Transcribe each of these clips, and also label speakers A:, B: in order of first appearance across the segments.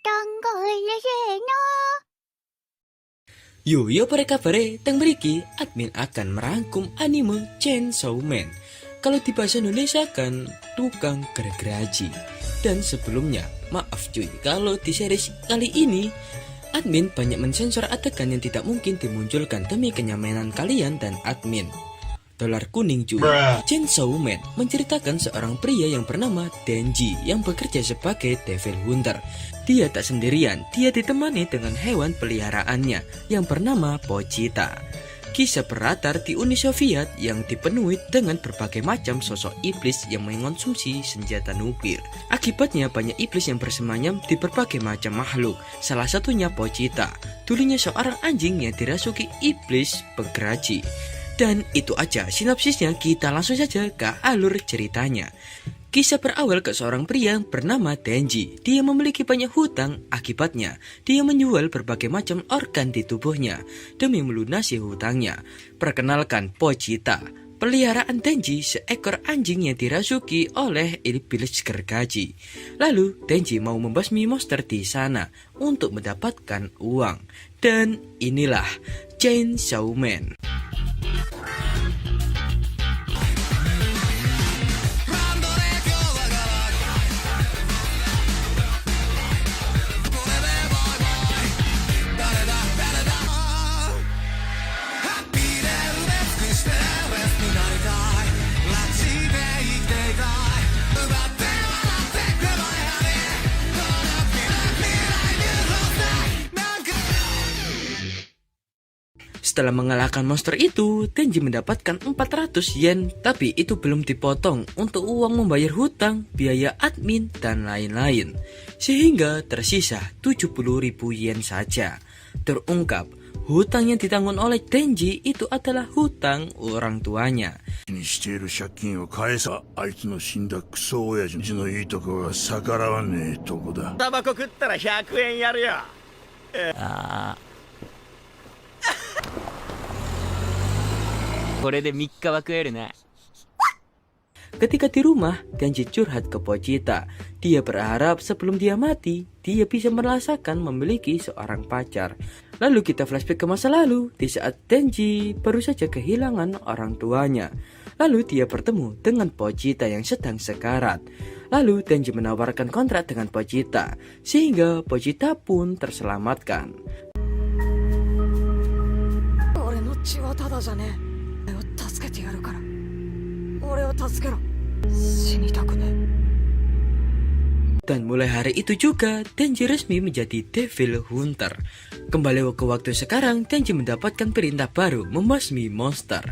A: tanggal seno.
B: Yo para kabare, teng mriki admin akan merangkum anime Chainsaw Man. Kalau di bahasa Indonesia kan tukang gergaji. Dan sebelumnya, maaf cuy, kalau di series kali ini admin banyak mensensor adegan yang tidak mungkin dimunculkan demi kenyamanan kalian dan admin. Dolar kuning cuy. Chainsaw Man menceritakan seorang pria yang bernama Denji yang bekerja sebagai Devil Hunter. Dia tak sendirian, dia ditemani dengan hewan peliharaannya yang bernama Pochita. Kisah berlatar di Uni Soviet yang dipenuhi dengan berbagai macam sosok iblis yang mengonsumsi senjata nuklir. Akibatnya banyak iblis yang bersemayam di berbagai macam makhluk. Salah satunya Pochita, dulunya seorang anjing yang dirasuki iblis penggergaji. Dan itu aja sinopsisnya, kita langsung saja ke alur ceritanya. Kisah berawal ke seorang pria bernama Denji. Dia memiliki banyak hutang, akibatnya dia menjual berbagai macam organ di tubuhnya demi melunasi hutangnya. Perkenalkan Pochita, peliharaan Denji, seekor anjing yang dirasuki oleh iblis gergaji. Lalu Denji mau membasmi monster di sana untuk mendapatkan uang. Dan inilah Chainsaw Man. Setelah mengalahkan monster itu, Denji mendapatkan 400 yen, tapi itu belum dipotong untuk uang membayar hutang, biaya admin, dan lain-lain. Sehingga tersisa 70.000 yen saja. Terungkap, hutang yang ditanggung oleh Denji itu adalah hutang orang tuanya.
C: にしている借金を返さ。あいつの死んだクソ親父のいいとこが逆らわねえとこだ。
D: タバコ食ったら100円やるよ。
E: これで3日は食えるね。
B: Ketika di rumah, Denji curhat ke Pochita. Dia berharap sebelum dia mati, dia bisa merasakan memiliki seorang pacar. Lalu kita flashback ke masa lalu, di saat Denji baru saja kehilangan orang tuanya. Lalu dia bertemu dengan Pochita yang sedang sekarat. Lalu Denji menawarkan kontrak dengan Pochita, sehingga Pochita pun terselamatkan.
A: 俺の血はただじゃねえ。俺を助けてやるから。俺を助けろ。死にたくねえ。
B: Dan mulai hari itu juga, Denji resmi menjadi Devil Hunter. Kembali ke waktu sekarang, Denji mendapatkan perintah baru membasmi monster.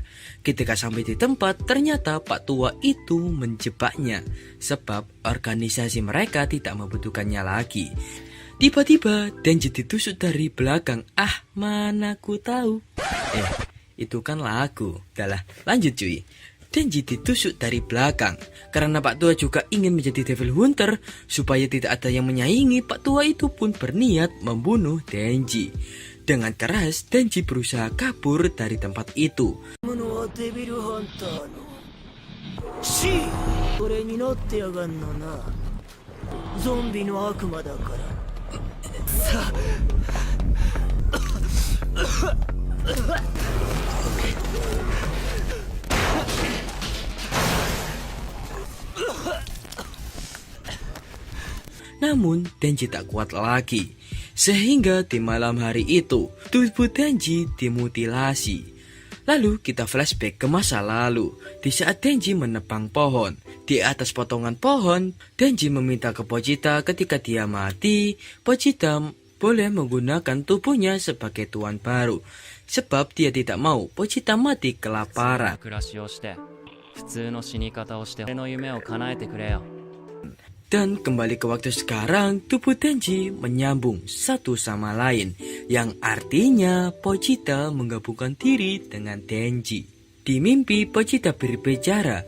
B: Ketika sampai di tempat, ternyata Pak Tua itu menjebaknya. Sebab organisasi mereka tidak membutuhkannya lagi. Tiba-tiba, Denji ditusuk dari belakang. Ah, mana ku tahu. Itu kan lagu. Dahlah, lanjut cuy. Denji ditusuk dari belakang. Karena Pak Tua juga ingin menjadi Devil Hunter, supaya tidak ada yang menyaingi, Pak Tua itu pun berniat membunuh Denji. Dengan keras, Denji berusaha kabur dari tempat itu. Namun Denji tak kuat lagi. Sehingga di malam hari itu, tubuh Denji dimutilasi. Lalu kita flashback ke masa lalu. Di saat Denji menebang pohon, di atas potongan pohon, Denji meminta ke Pochita ketika dia mati, Pochita boleh menggunakan tubuhnya sebagai tuan baru. Sebab dia tidak mau Pochita mati kelaparan.
E: 暮らしをして普通の死に方をして俺の夢を叶えてくれよ。
B: Dan kembali ke waktu sekarang, tubuh Denji menyambung satu sama lain, yang artinya Pochita menggabungkan diri dengan Denji. Di mimpi, Pochita berbicara.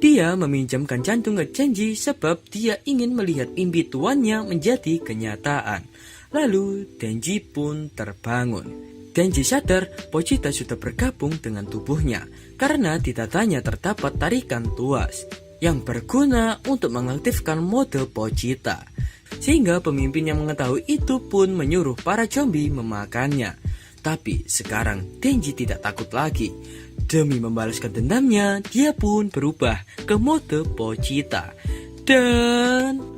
B: Dia meminjamkan jantung ke Denji sebab dia ingin melihat mimpi tuannya menjadi kenyataan. Lalu Denji pun terbangun. Denji sadar Pochita sudah bergabung dengan tubuhnya karena di dadanya terdapat tarikan tuas yang berguna untuk mengaktifkan mode Pochita. Sehingga pemimpin yang mengetahui itu pun menyuruh para zombie memakannya. Tapi sekarang Denji tidak takut lagi. Demi membalaskan dendamnya, dia pun berubah ke mode Pochita. Dan...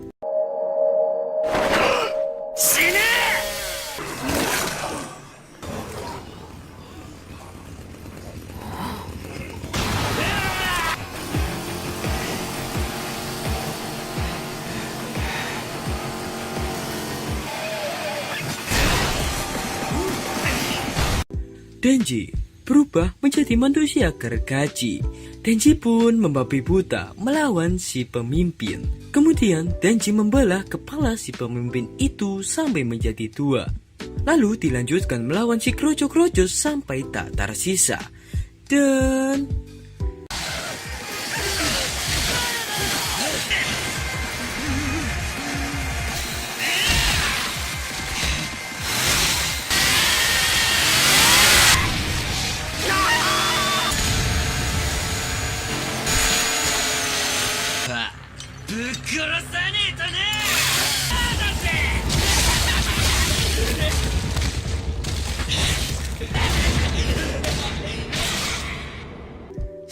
B: Denji berubah menjadi manusia gergaji. Denji pun membabi buta melawan si pemimpin. Kemudian Denji membelah kepala si pemimpin itu sampai menjadi 2. Lalu dilanjutkan melawan si kroco-kroco sampai tak tersisa. Dan...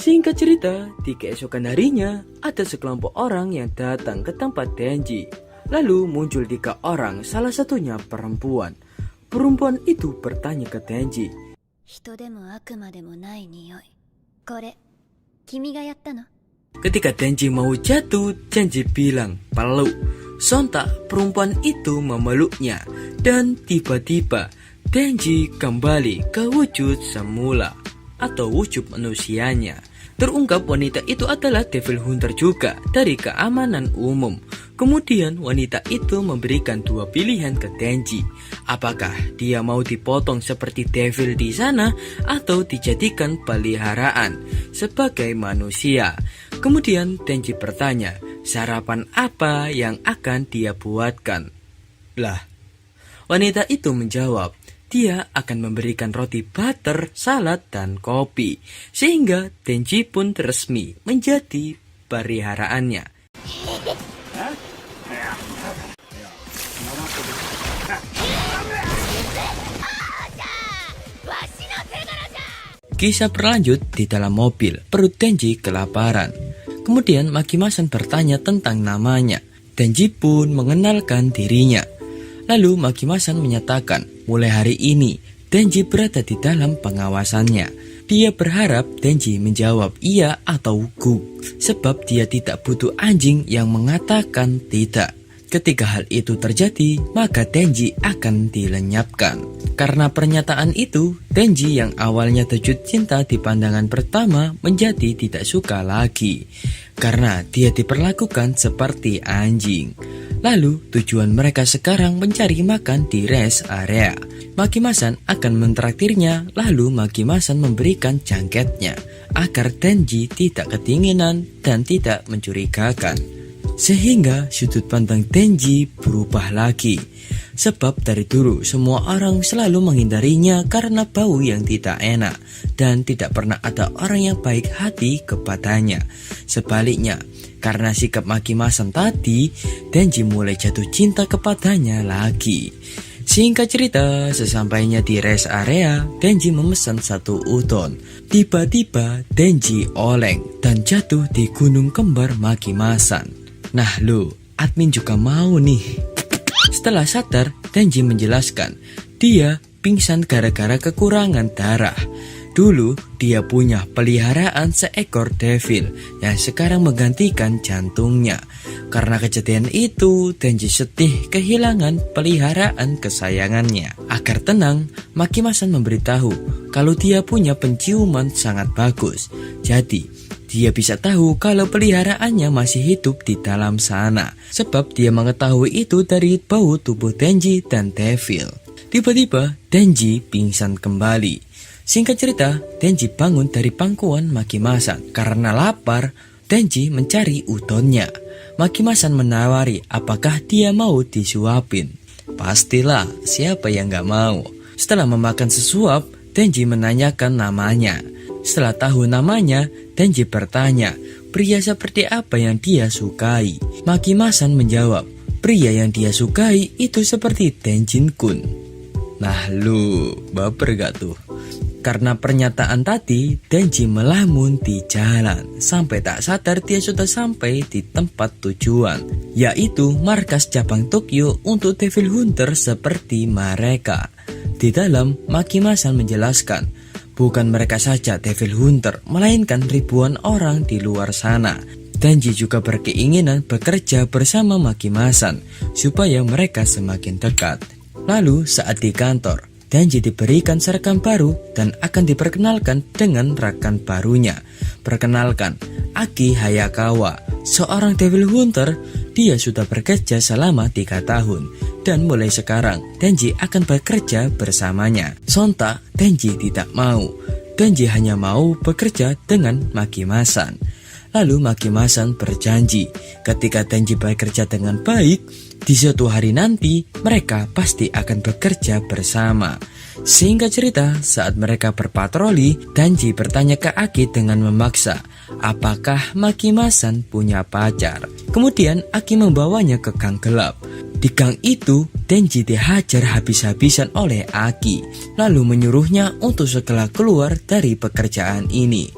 B: Singkat cerita, di keesokan harinya, ada sekelompok orang yang datang ke tempat Denji. Lalu muncul 3 orang, salah satunya perempuan. Perempuan itu bertanya ke Denji.
F: 人でも悪魔でもない匂い。これ、君がやったの?
B: Ketika Denji mau jatuh, Denji bilang peluk. Sontak perempuan itu memeluknya. Dan tiba-tiba Denji kembali ke wujud semula atau wujud manusianya. Terungkap wanita itu adalah Devil Hunter juga dari keamanan umum. Kemudian wanita itu memberikan 2 pilihan ke Denji. Apakah dia mau dipotong seperti Devil di sana atau dijadikan peliharaan sebagai manusia. Kemudian Denji bertanya, sarapan apa yang akan dia buatkan? Lah, wanita itu menjawab, dia akan memberikan roti butter, salad, dan kopi. Sehingga Denji pun resmi menjadi peliharaannya. Kisah berlanjut di dalam mobil. Perut Denji kelaparan. Kemudian Makimasan bertanya tentang namanya. Denji pun mengenalkan dirinya. Lalu Makimasan menyatakan, mulai hari ini Denji berada di dalam pengawasannya. Dia berharap Denji menjawab iya atau guk, sebab dia tidak butuh anjing yang mengatakan tidak. Ketika hal itu terjadi, maka Denji akan dilenyapkan. Karena pernyataan itu, Denji yang awalnya terjun cinta di pandangan pertama menjadi tidak suka lagi. Karena dia diperlakukan seperti anjing. Lalu tujuan mereka sekarang mencari makan di rest area. Makimasan akan mentraktirnya, lalu Makimasan memberikan jangketnya agar Denji tidak kedinginan dan tidak mencurigakan. Sehingga sudut pandang Denji berubah lagi. Sebab dari dulu semua orang selalu menghindarinya karena bau yang tidak enak. Dan tidak pernah ada orang yang baik hati kepadanya. Sebaliknya, karena sikap Makimasan tadi, Denji mulai jatuh cinta kepadanya lagi. Singkat cerita, sesampainya di rest area, Denji memesan 1 udon. Tiba-tiba Denji oleng dan jatuh di gunung kembar Makimasan. Nah lu, admin juga mau nih. Setelah sadar, Denji menjelaskan, dia pingsan gara-gara kekurangan darah. Dulu dia punya peliharaan seekor devil yang sekarang menggantikan jantungnya. Karena kejadian itu, Denji sedih kehilangan peliharaan kesayangannya. Agar tenang, Makimasan memberitahu kalau dia punya penciuman sangat bagus. Jadi, dia bisa tahu kalau peliharaannya masih hidup di dalam sana. Sebab dia mengetahui itu dari bau tubuh Denji dan devil. Tiba-tiba, Denji pingsan kembali. Singkat cerita, Denji bangun dari pangkuan Makimasan. Karena lapar, Denji mencari udonnya. Makimasan menawari apakah dia mau disuapin. Pastilah, siapa yang gak mau. Setelah memakan sesuap, Denji menanyakan namanya. Setelah tahu namanya, Denji bertanya, pria seperti apa yang dia sukai. Makimasan menjawab, pria yang dia sukai itu seperti Tenjin Kun. Nah lu, baper gak tuh? Karena pernyataan tadi, Denji melamun di jalan. Sampai tak sadar dia sudah sampai di tempat tujuan, yaitu markas cabang Tokyo untuk Devil Hunter seperti mereka. Di dalam, Makimasan menjelaskan, bukan mereka saja Devil Hunter, melainkan ribuan orang di luar sana. Denji juga berkeinginan bekerja bersama Makimasan, supaya mereka semakin dekat. Lalu saat di kantor, Denji diberikan seragam baru dan akan diperkenalkan dengan rekan barunya. Perkenalkan, Aki Hayakawa, seorang Devil Hunter. Dia sudah bekerja selama 3 tahun dan mulai sekarang Denji akan bekerja bersamanya. Sontak, Denji tidak mau. Denji hanya mau bekerja dengan Makimasan. Lalu Makimasan berjanji, ketika Denji bekerja dengan baik, di suatu hari nanti mereka pasti akan bekerja bersama. Singkat cerita, saat mereka berpatroli, Denji bertanya ke Aki dengan memaksa, apakah Makimasan punya pacar? Kemudian Aki membawanya ke gang gelap. Di gang itu, Denji dihajar habis-habisan oleh Aki, lalu menyuruhnya untuk segera keluar dari pekerjaan ini.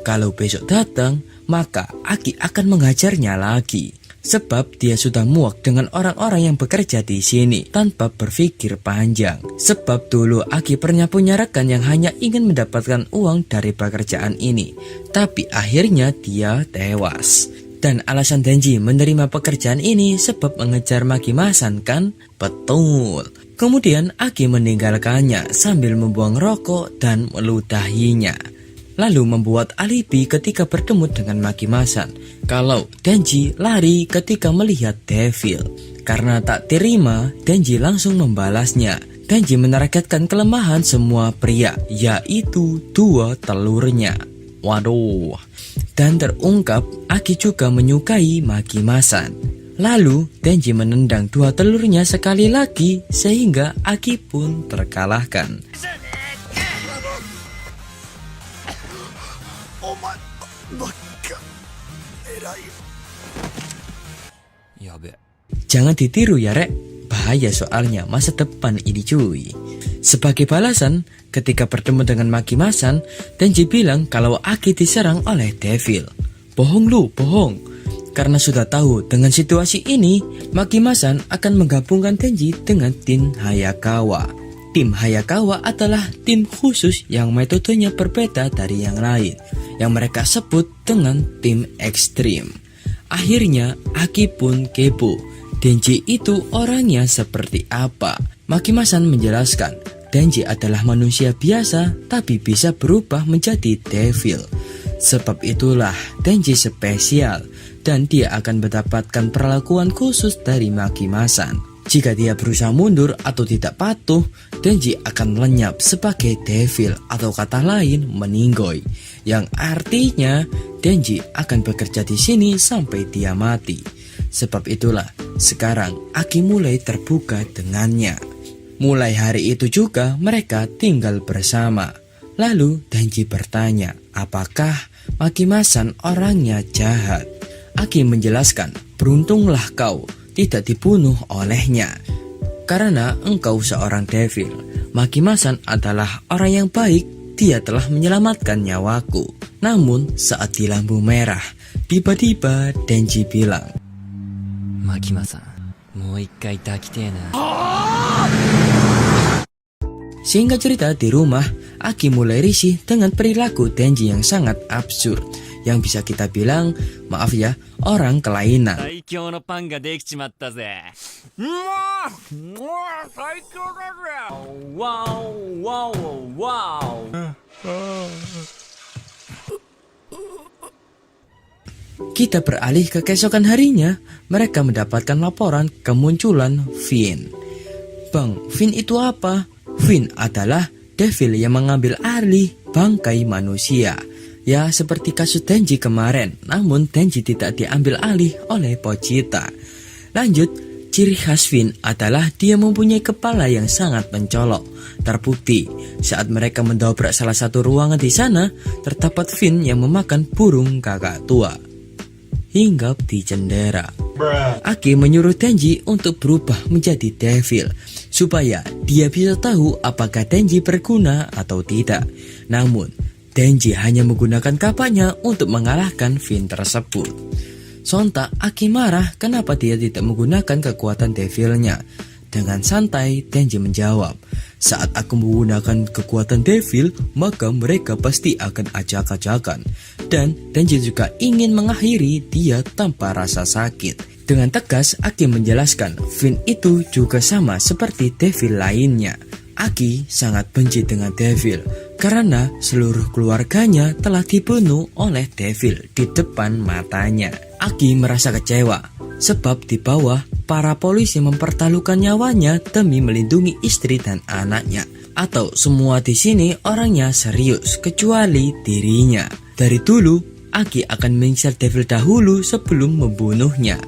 B: Kalau besok datang, maka Aki akan menghajarnya lagi. Sebab dia sudah muak dengan orang-orang yang bekerja di sini tanpa berpikir panjang. Sebab dulu Aki pernah punya rekan yang hanya ingin mendapatkan uang dari pekerjaan ini, tapi akhirnya dia tewas. Dan alasan Denji menerima pekerjaan ini sebab mengejar Makimasan kan? Betul. Kemudian Aki meninggalkannya sambil membuang rokok dan meludahinya. Lalu membuat alibi ketika bertemu dengan Makimasan kalau Denji lari ketika melihat Devil. Karena tak terima, Denji langsung membalasnya. Denji menargetkan kelemahan semua pria, yaitu 2 telurnya. Waduh. Dan terungkap Aki juga menyukai Makimasan. Lalu Denji menendang 2 telurnya sekali lagi sehingga Aki pun terkalahkan. Jangan ditiru ya rek, bahaya soalnya masa depan ini cuy. Sebagai balasan, ketika bertemu dengan Makimasan, Denji bilang kalau Aki diserang oleh Devil. Bohong lu, bohong. Karena sudah tahu dengan situasi ini, Makimasan akan menggabungkan Denji dengan tim Hayakawa. Tim Hayakawa adalah tim khusus yang metodenya berbeda dari yang lain, yang mereka sebut dengan tim ekstrim. Akhirnya Aki pun kepo, Denji itu orangnya seperti apa. Makimasan menjelaskan, Denji adalah manusia biasa tapi bisa berubah menjadi devil. Sebab itulah Denji spesial dan dia akan mendapatkan perlakuan khusus dari Makimasan. Jika dia berusaha mundur atau tidak patuh, Denji akan lenyap sebagai devil atau kata lain meninggoy, yang artinya Denji akan bekerja di sini sampai dia mati. Sebab itulah sekarang Aki mulai terbuka dengannya. Mulai hari itu juga mereka tinggal bersama. Lalu Denji bertanya, apakah Makimasan orangnya jahat? Aki menjelaskan, beruntunglah kau tidak dibunuh olehnya. Karena engkau seorang devil, Makimasan adalah orang yang baik. Dia telah menyelamatkan nyawaku. Namun saat di lampu merah, tiba-tiba Denji bilang,
E: Makimasan, mau ikkai takitee na.
B: Singkat cerita di rumah, Aki mulai risih dengan perilaku Denji yang sangat absurd. Yang bisa kita bilang, maaf ya, orang kelainan.
E: 最強のパンができちまったぜ。最強だぜ。わおわおわお。
B: Kita beralih ke keesokan harinya, mereka mendapatkan laporan kemunculan Finn. Bang, Finn itu apa? Finn adalah devil yang mengambil alih bangkai manusia. Ya seperti kasus Denji kemarin, namun Denji tidak diambil alih oleh Pochita. Lanjut, ciri khas Finn adalah dia mempunyai kepala yang sangat mencolok. Terbukti, saat mereka mendobrak salah satu ruangan di sana, terdapat Finn yang memakan burung kakak tua. hinggap di cendera. Aki menyuruh Denji untuk berubah menjadi devil supaya dia bisa tahu apakah Denji berguna atau tidak. Namun Denji hanya menggunakan kapaknya untuk mengalahkan Finn tersebut. Sontak Aki marah kenapa dia tidak menggunakan kekuatan devilnya. Dengan santai Denji menjawab, saat aku menggunakan kekuatan devil, maka mereka pasti akan acak-acakan. Dan Denji juga ingin mengakhiri dia tanpa rasa sakit. Dengan tegas Aki menjelaskan Finn itu juga sama seperti devil lainnya. Aki sangat benci dengan devil karena seluruh keluarganya telah dibunuh oleh devil di depan matanya. Aki merasa kecewa sebab di bawah para polisi mempertaruhkan nyawanya demi melindungi istri dan anaknya. Atau semua di sini orangnya serius kecuali dirinya. Dari dulu Aki akan menyisir devil dahulu sebelum membunuhnya.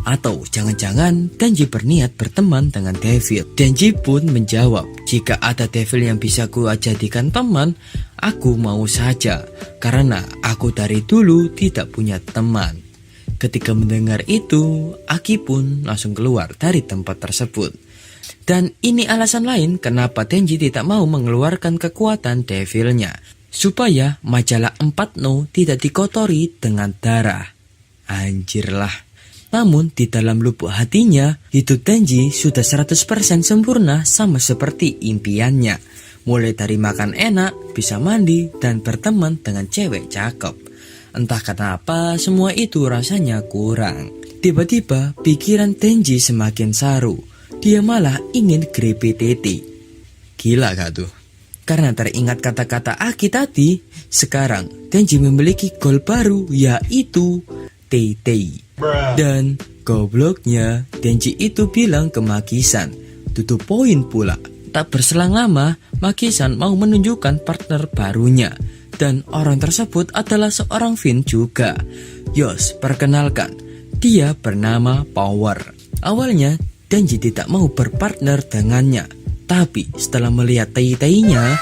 B: Atau jangan-jangan Denji berniat berteman dengan devil. Denji pun menjawab, jika ada devil yang bisa ku jadikan teman, aku mau saja, karena aku dari dulu tidak punya teman. Ketika mendengar itu, Aki pun langsung keluar dari tempat tersebut. Dan ini alasan lain kenapa Denji tidak mau mengeluarkan kekuatan devilnya, supaya majalah 4 No tidak dikotori dengan darah. Anjir lah. Namun di dalam lubuk hatinya, hidup Denji sudah 100% sempurna sama seperti impiannya. Mulai dari makan enak, bisa mandi, dan berteman dengan cewek cakep. Entah kenapa semua itu rasanya kurang. Tiba-tiba pikiran Denji semakin saru. Dia malah ingin grepe tete. Gila gak tuh? Karena teringat kata-kata Aki tadi, sekarang Denji memiliki goal baru, yaitu tete. Dan gobloknya Denji itu bilang ke Maki-san, tutup poin pula. Tak berselang lama, Maki-san mau menunjukkan partner barunya. Dan orang tersebut adalah seorang Finn juga. Yos, perkenalkan, dia bernama Power. Awalnya Denji tidak mau berpartner dengannya, tapi setelah melihat tai-tainya,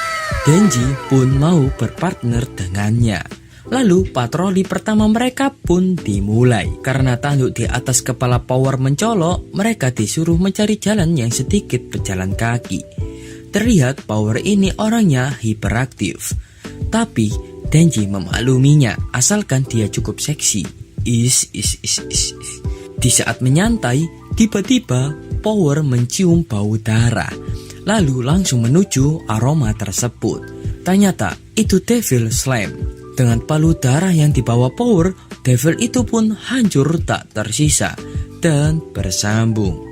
B: Denji pun mau berpartner dengannya. Lalu patroli pertama mereka pun dimulai. Karena tanduk di atas kepala Power mencolok, mereka disuruh mencari jalan yang sedikit berjalan kaki. Terlihat Power ini orangnya hiperaktif, tapi Denji memakluminya asalkan dia cukup seksi. Di saat menyantai, tiba-tiba Power mencium bau darah, lalu langsung menuju aroma tersebut. Ternyata itu Devil Slam. Dengan palu darah yang dibawa Power, devil itu pun hancur tak tersisa dan bersambung.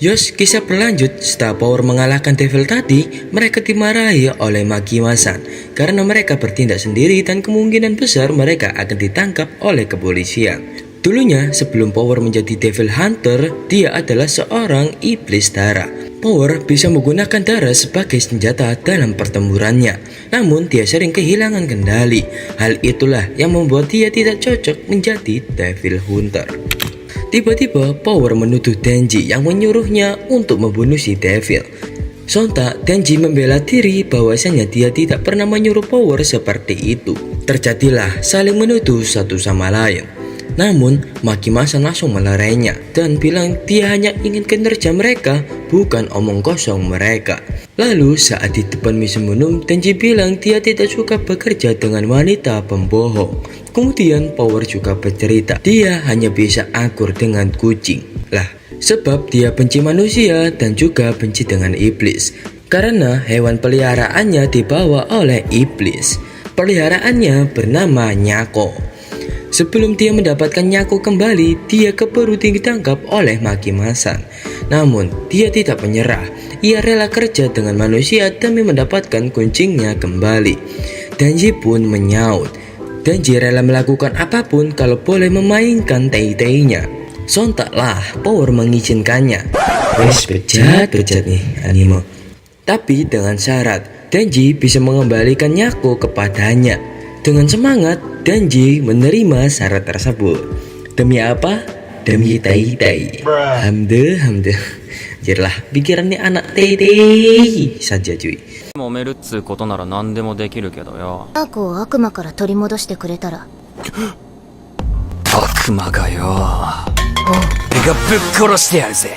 B: Yos, kisah berlanjut. Setelah Power mengalahkan devil tadi, mereka dimarahi oleh Makima-san karena mereka bertindak sendiri dan kemungkinan besar mereka akan ditangkap oleh kepolisian. Dulunya, sebelum Power menjadi Devil Hunter, dia adalah seorang iblis darah. Power bisa menggunakan darah sebagai senjata dalam pertempurannya, namun dia sering kehilangan kendali. Hal itulah yang membuat dia tidak cocok menjadi Devil Hunter. Tiba-tiba Power menuduh Denji yang menyuruhnya untuk membunuh si Devil. Sontak Denji membela diri bahwasanya dia tidak pernah menyuruh Power seperti itu. Terjadilah saling menuduh satu sama lain. Namun Makima-san langsung melerainya dan bilang dia hanya ingin kinerja mereka, bukan omong kosong mereka. Lalu saat di depan Misumunum, Denji bilang dia tidak suka bekerja dengan wanita pembohong. Kemudian Power juga bercerita dia hanya bisa akur dengan kucing. Lah, sebab dia benci manusia dan juga benci dengan iblis. Karena hewan peliharaannya dibawa oleh iblis. Peliharaannya bernama Nyako. Sebelum dia mendapatkan Nyako kembali, dia keburu ditangkap oleh Makima-san. Namun dia tidak menyerah. Ia rela kerja dengan manusia demi mendapatkan kucingnya kembali. Denji pun menyaut. Denji rela melakukan apapun kalau boleh memainkan tai-tainya. Sontaklah Power mengizinkannya. Wes bejat nih anime. Tapi dengan syarat Denji bisa mengembalikan Nyako kepadanya. Dengan semangat, Denji menerima syarat tersebut. Demi apa? Demi Tai-Tai. Hamde. Jerlah, pikirannya anak Tai-Tai saja cuy.
E: 揉めるっつうことなら何でもできるけどよ。
F: アークを悪魔から取り戻してくれたら
D: 悪魔がよ。俺がぶっ殺してやるぜ。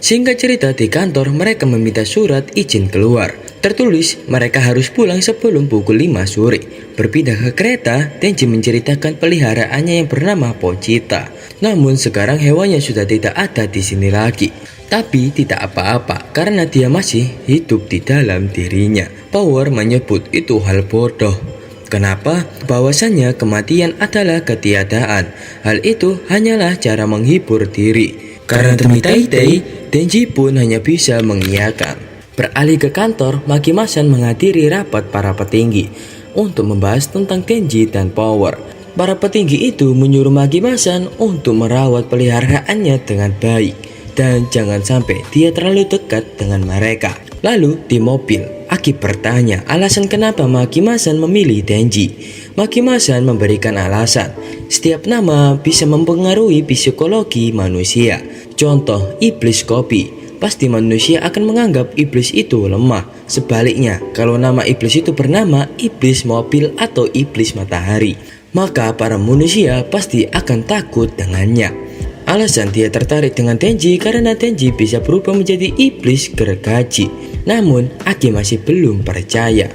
B: Singkat cerita, di kantor mereka meminta surat izin keluar. Tertulis mereka harus pulang sebelum pukul 5 sore. Berpindah ke kereta, Denji menceritakan peliharaannya yang bernama Pochita. Namun sekarang hewannya sudah tidak ada di sini lagi. Tapi tidak apa-apa karena dia masih hidup di dalam dirinya. Power menyebut itu hal bodoh. Kenapa? Bahwasannya kematian adalah ketiadaan. Hal itu hanyalah cara menghibur diri. Karena demi Tai-Tai, Denji pun hanya bisa mengiyakan. Beralih ke kantor, Maki-Masan menghadiri rapat para petinggi untuk membahas tentang Denji dan Power. Para petinggi itu menyuruh Maki-Masan untuk merawat peliharaannya dengan baik dan jangan sampai dia terlalu dekat dengan mereka. Lalu di mobil, Aki bertanya alasan kenapa Maki-Masan memilih Denji. Maki-Masan memberikan alasan. Setiap nama bisa mempengaruhi psikologi manusia. Contoh, iblis kopi. Pasti manusia akan menganggap iblis itu lemah. Sebaliknya, kalau nama iblis itu bernama iblis mobil atau iblis matahari, maka para manusia pasti akan takut dengannya. Alasan dia tertarik dengan Denji karena Denji bisa berubah menjadi iblis gergaji. Namun, Aki masih belum percaya.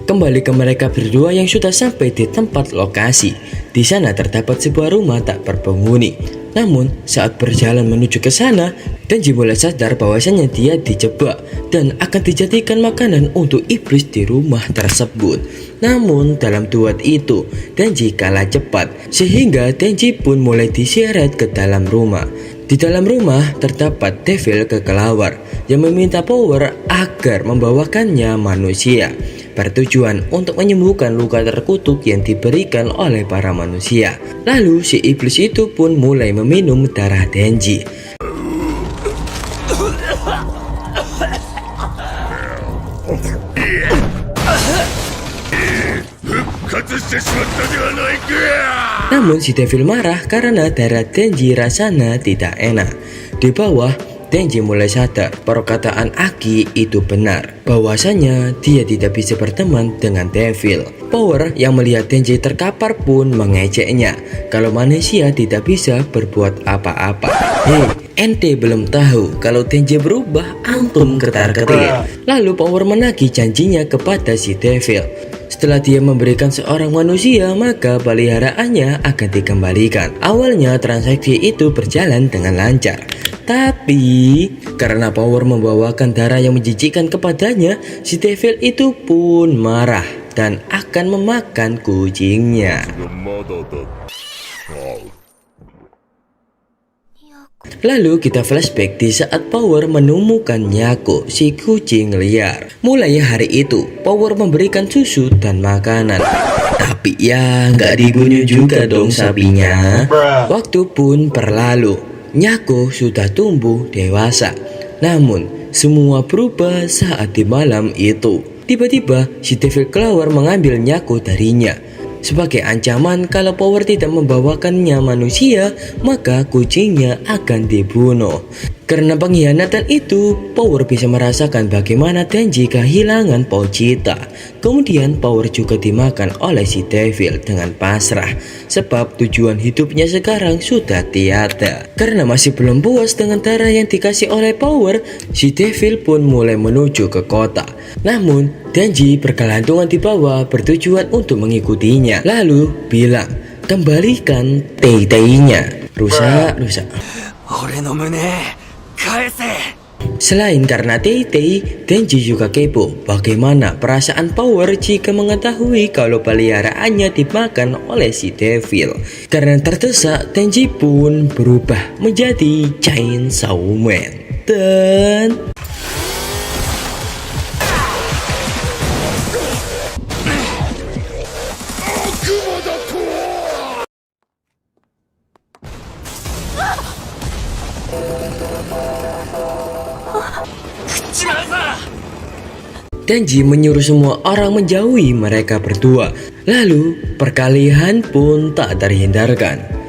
B: Kembali ke mereka berdua yang sudah sampai di tempat lokasi. Di sana terdapat sebuah rumah tak berpenghuni. Namun, saat berjalan menuju ke sana, Denji mulai sadar bahwasanya dia dijebak dan akan dijadikan makanan untuk iblis di rumah tersebut. Namun, dalam duet itu, Denji kalah cepat sehingga Denji pun mulai diseret ke dalam rumah. Di dalam rumah terdapat devil kekelawar yang meminta Power agar membawakannya manusia, bertujuan untuk menyembuhkan luka terkutuk yang diberikan oleh para manusia. Lalu si iblis itu pun mulai meminum darah Denji. Namun si devil marah karena darah Denji rasanya tidak enak. Di bawah, Denji mulai sadar perkataan Aki itu benar, bahwasanya dia tidak bisa berteman dengan devil. Power yang melihat Denji terkapar pun mengejeknya kalau manusia tidak bisa berbuat apa-apa. Hei, ente belum tahu kalau Denji berubah, antum ketar-ketir. Lalu Power menagih janjinya kepada si devil. Setelah dia memberikan seorang manusia, maka peliharaannya akan dikembalikan. Awalnya transaksi itu berjalan dengan lancar. Tapi karena Power membawakan darah yang menjijikkan kepadanya, si devil itu pun marah dan akan memakan kucingnya. Lalu kita flashback di saat Power menemukan Nyako, si kucing liar. Mulai hari itu, Power memberikan susu dan makanan. Tapi ya nggak dibunuh juga dong sapinya. Waktu pun berlalu. Nyako sudah tumbuh dewasa. Namun semua berubah saat di malam itu. Tiba-tiba si devil kelawar mengambil Nyako darinya. Sebagai ancaman kalau Power tidak membawakannya manusia, maka kucingnya akan dibunuh. Karena pengkhianatan itu, Power bisa merasakan bagaimana Denji kehilangan Pochita. Kemudian Power juga dimakan oleh si devil dengan pasrah, sebab tujuan hidupnya sekarang sudah tiada. Karena masih belum puas dengan darah yang dikasih oleh Power, si devil pun mulai menuju ke kota. Namun Denji berkelantungan di bawah bertujuan untuk mengikutinya. Lalu bilang, kembalikan Tai-Tai-nya. Rusak. Selain karena Tai-Tai, Denji juga kepo bagaimana perasaan Power jika mengetahui kalau peliharaannya dimakan oleh si devil. Karena terdesak, Denji pun berubah menjadi Chainsaw Man. Dan Denji menyuruh semua orang menjauhi mereka berdua. Lalu perkelahian pun tak terhindarkan.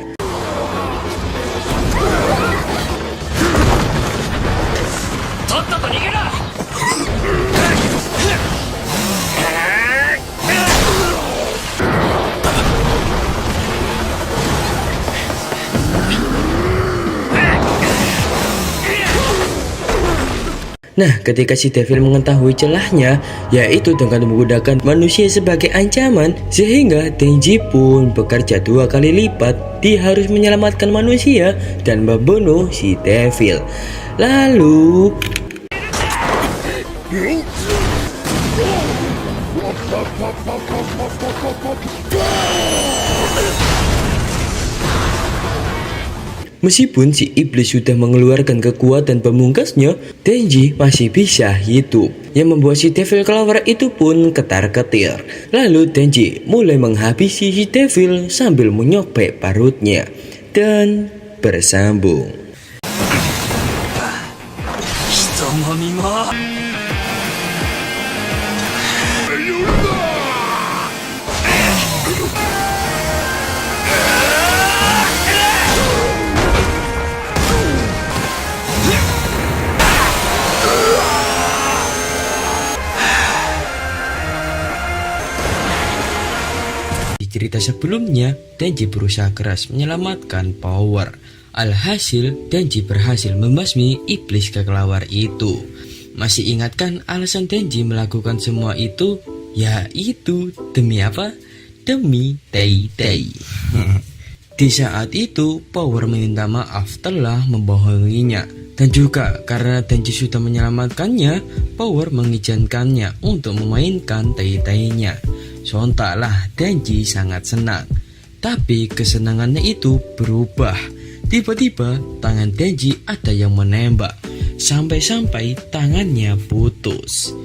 B: Nah, ketika si Devil mengetahui celahnya, yaitu dengan menggunakan manusia sebagai ancaman, sehingga Denji pun bekerja 2 kali lipat. Dia harus menyelamatkan manusia dan membunuh si Devil. Lalu meskipun si iblis sudah mengeluarkan kekuatan pemungkasnya, Denji masih bisa hidup. Yang membuat si Devil kelawar itu pun ketar-ketir. Lalu Denji mulai menghabisi si Devil sambil menyobek parutnya dan bersambung. Di cerita sebelumnya, Denji berusaha keras menyelamatkan Power. Alhasil, Denji berhasil membasmi iblis kekelawar itu. Masih ingatkan alasan Denji melakukan semua itu? Yaitu demi apa? Demi Tei-Tei. Di saat itu, Power meminta maaf telah membohonginya. Dan juga karena Denji sudah menyelamatkannya, Power mengizinkannya untuk memainkan Tei-Tei-nya. Sontaklah Denji sangat senang. Tapi kesenangannya itu berubah. Tiba-tiba tangan Denji ada yang menembak. Sampai-sampai tangannya putus.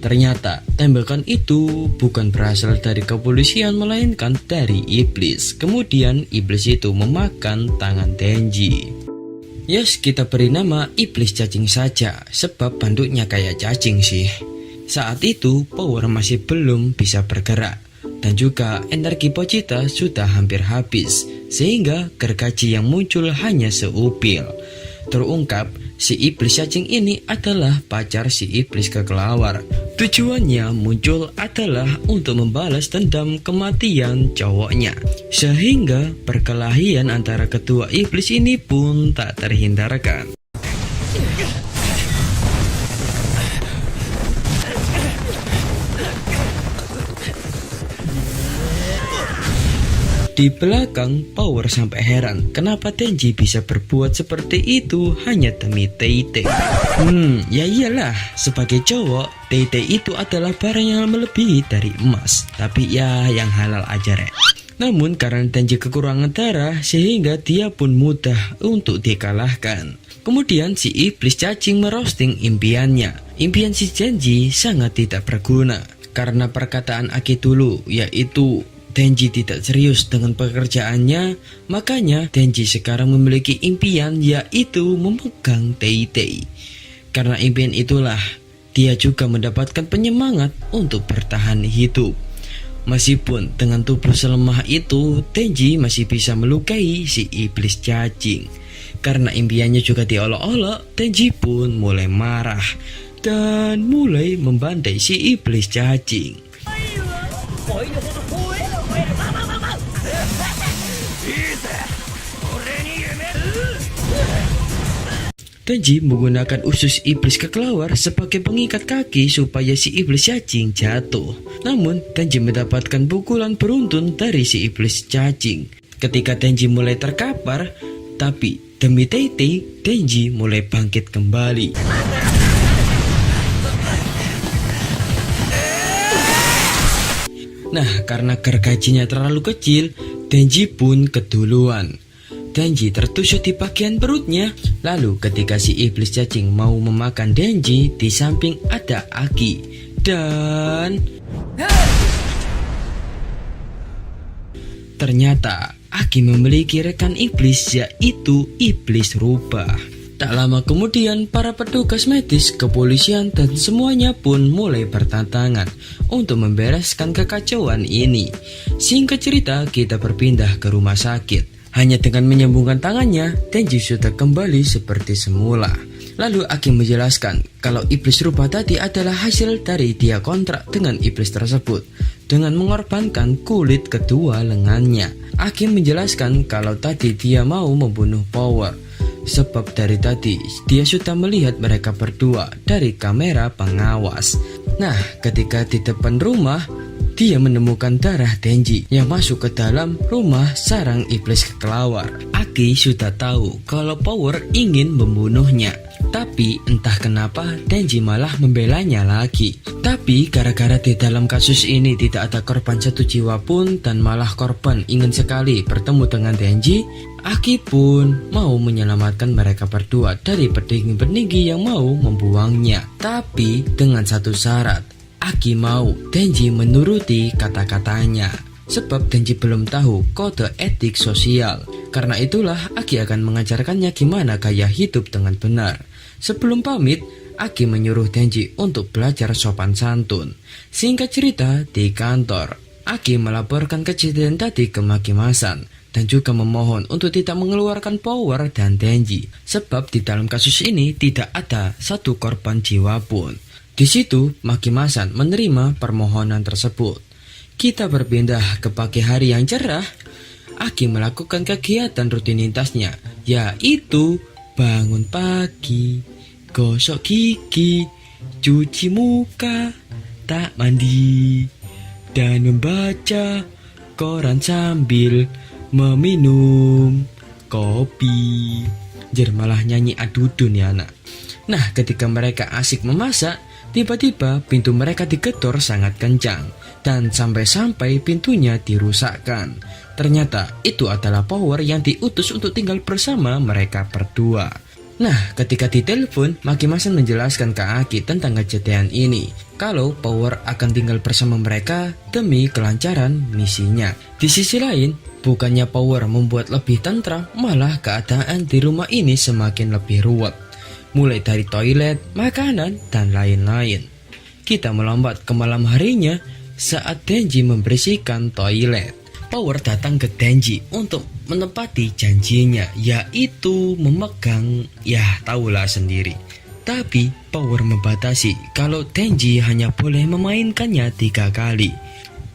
B: Ternyata tembakan itu bukan berasal dari kepolisian, melainkan dari iblis. Kemudian iblis itu memakan tangan Denji. Yes, kita beri nama iblis cacing saja, sebab bentuknya kayak cacing sih. Saat itu Power masih belum bisa bergerak, dan juga energi Pochita sudah hampir habis, sehingga gergaji yang muncul hanya seupil. Terungkap si iblis cacing ini adalah pacar si iblis kekelawar. Tujuannya muncul adalah untuk membalas dendam kematian cowoknya, sehingga perkelahian antara kedua iblis ini pun tak terhindarkan. Di belakang, Power sampai heran kenapa Denji bisa berbuat seperti itu hanya demi Tei-Tei. Ya iyalah, sebagai cowok, Tei-Tei itu adalah barang yang melebihi dari emas. Tapi ya yang halal aja rek. Namun karena Denji kekurangan darah, sehingga dia pun mudah untuk dikalahkan. Kemudian si iblis cacing merosting impiannya. Impian si Denji sangat tidak berguna karena perkataan Akitulu, yaitu Denji tidak serius dengan pekerjaannya. Makanya Denji sekarang memiliki impian, yaitu memegang Tei-Tei. Karena impian itulah dia juga mendapatkan penyemangat untuk bertahan hidup. Meskipun dengan tubuh selemah itu, Denji masih bisa melukai si iblis cacing. Karena impiannya juga diolok-olok, Denji pun mulai marah dan mulai membantai si iblis cacing. Denji menggunakan usus iblis kekelawar sebagai pengikat kaki supaya si iblis cacing jatuh. Namun Denji mendapatkan pukulan beruntun dari si iblis cacing. Ketika Denji mulai terkapar, tapi demi Tei-Tei, Denji mulai bangkit kembali. Nah, karena gergajinya terlalu kecil, Denji pun keduluan. Denji tertusuk di bagian perutnya. Lalu ketika si iblis cacing mau memakan Denji, di samping ada Aki. Dan ternyata Aki memiliki rekan iblis, yaitu iblis rubah. Tak lama kemudian para petugas medis, kepolisian dan semuanya pun mulai bertantangan untuk membereskan kekacauan ini. Singkat cerita, kita berpindah ke rumah sakit. Hanya dengan menyambungkan tangannya, Denji sudah kembali seperti semula. Lalu Aki menjelaskan kalau iblis rupa tadi adalah hasil dari dia kontrak dengan iblis tersebut dengan mengorbankan kulit kedua lengannya. Aki menjelaskan kalau tadi dia mau membunuh Power, sebab dari tadi dia sudah melihat mereka berdua dari kamera pengawas. Nah, ketika di depan rumah, dia menemukan darah Denji yang masuk ke dalam rumah sarang iblis kelawar. Aki sudah tahu kalau Power ingin membunuhnya, tapi entah kenapa Denji malah membelanya lagi. Tapi gara-gara di dalam kasus ini tidak ada korban satu jiwa pun dan malah korban ingin sekali bertemu dengan Denji, Aki pun mau menyelamatkan mereka berdua dari petinggi-petinggi yang mau membuangnya. Tapi dengan satu syarat, Aki mau Denji menuruti kata-katanya, sebab Denji belum tahu kode etik sosial. Karena itulah Aki akan mengajarkannya gimana gaya hidup dengan benar. Sebelum pamit, Aki menyuruh Denji untuk belajar sopan santun. Singkat cerita, di kantor, Aki melaporkan kejadian tadi ke Makimasan dan juga memohon untuk tidak mengeluarkan Power dan Denji, sebab di dalam kasus ini tidak ada satu korban jiwa pun. Di situ, Makimasan menerima permohonan tersebut. Kita berpindah ke pagi hari yang cerah. Aki melakukan kegiatan rutinitasnya, yaitu bangun pagi, gosok gigi, cuci muka, tak mandi, dan membaca koran sambil meminum kopi. Malah nyanyi adudun ya anak. Nah, ketika mereka asik memasak, tiba-tiba pintu mereka digedor sangat kencang dan sampai-sampai pintunya dirusakkan. Ternyata itu adalah Power yang diutus untuk tinggal bersama mereka berdua. Nah, ketika ditelepon, Makimasan menjelaskan ke Aki tentang kejadian ini, kalau Power akan tinggal bersama mereka demi kelancaran misinya. Di sisi lain, bukannya Power membuat lebih tentram, malah keadaan di rumah ini semakin lebih ruwet. Mulai dari toilet, makanan, dan lain-lain. Kita melambat ke malam harinya saat Denji membersihkan toilet. Power datang ke Denji untuk menepati janjinya, yaitu memegang, ya tahulah sendiri. Tapi Power membatasi kalau Denji hanya boleh memainkannya 3 kali.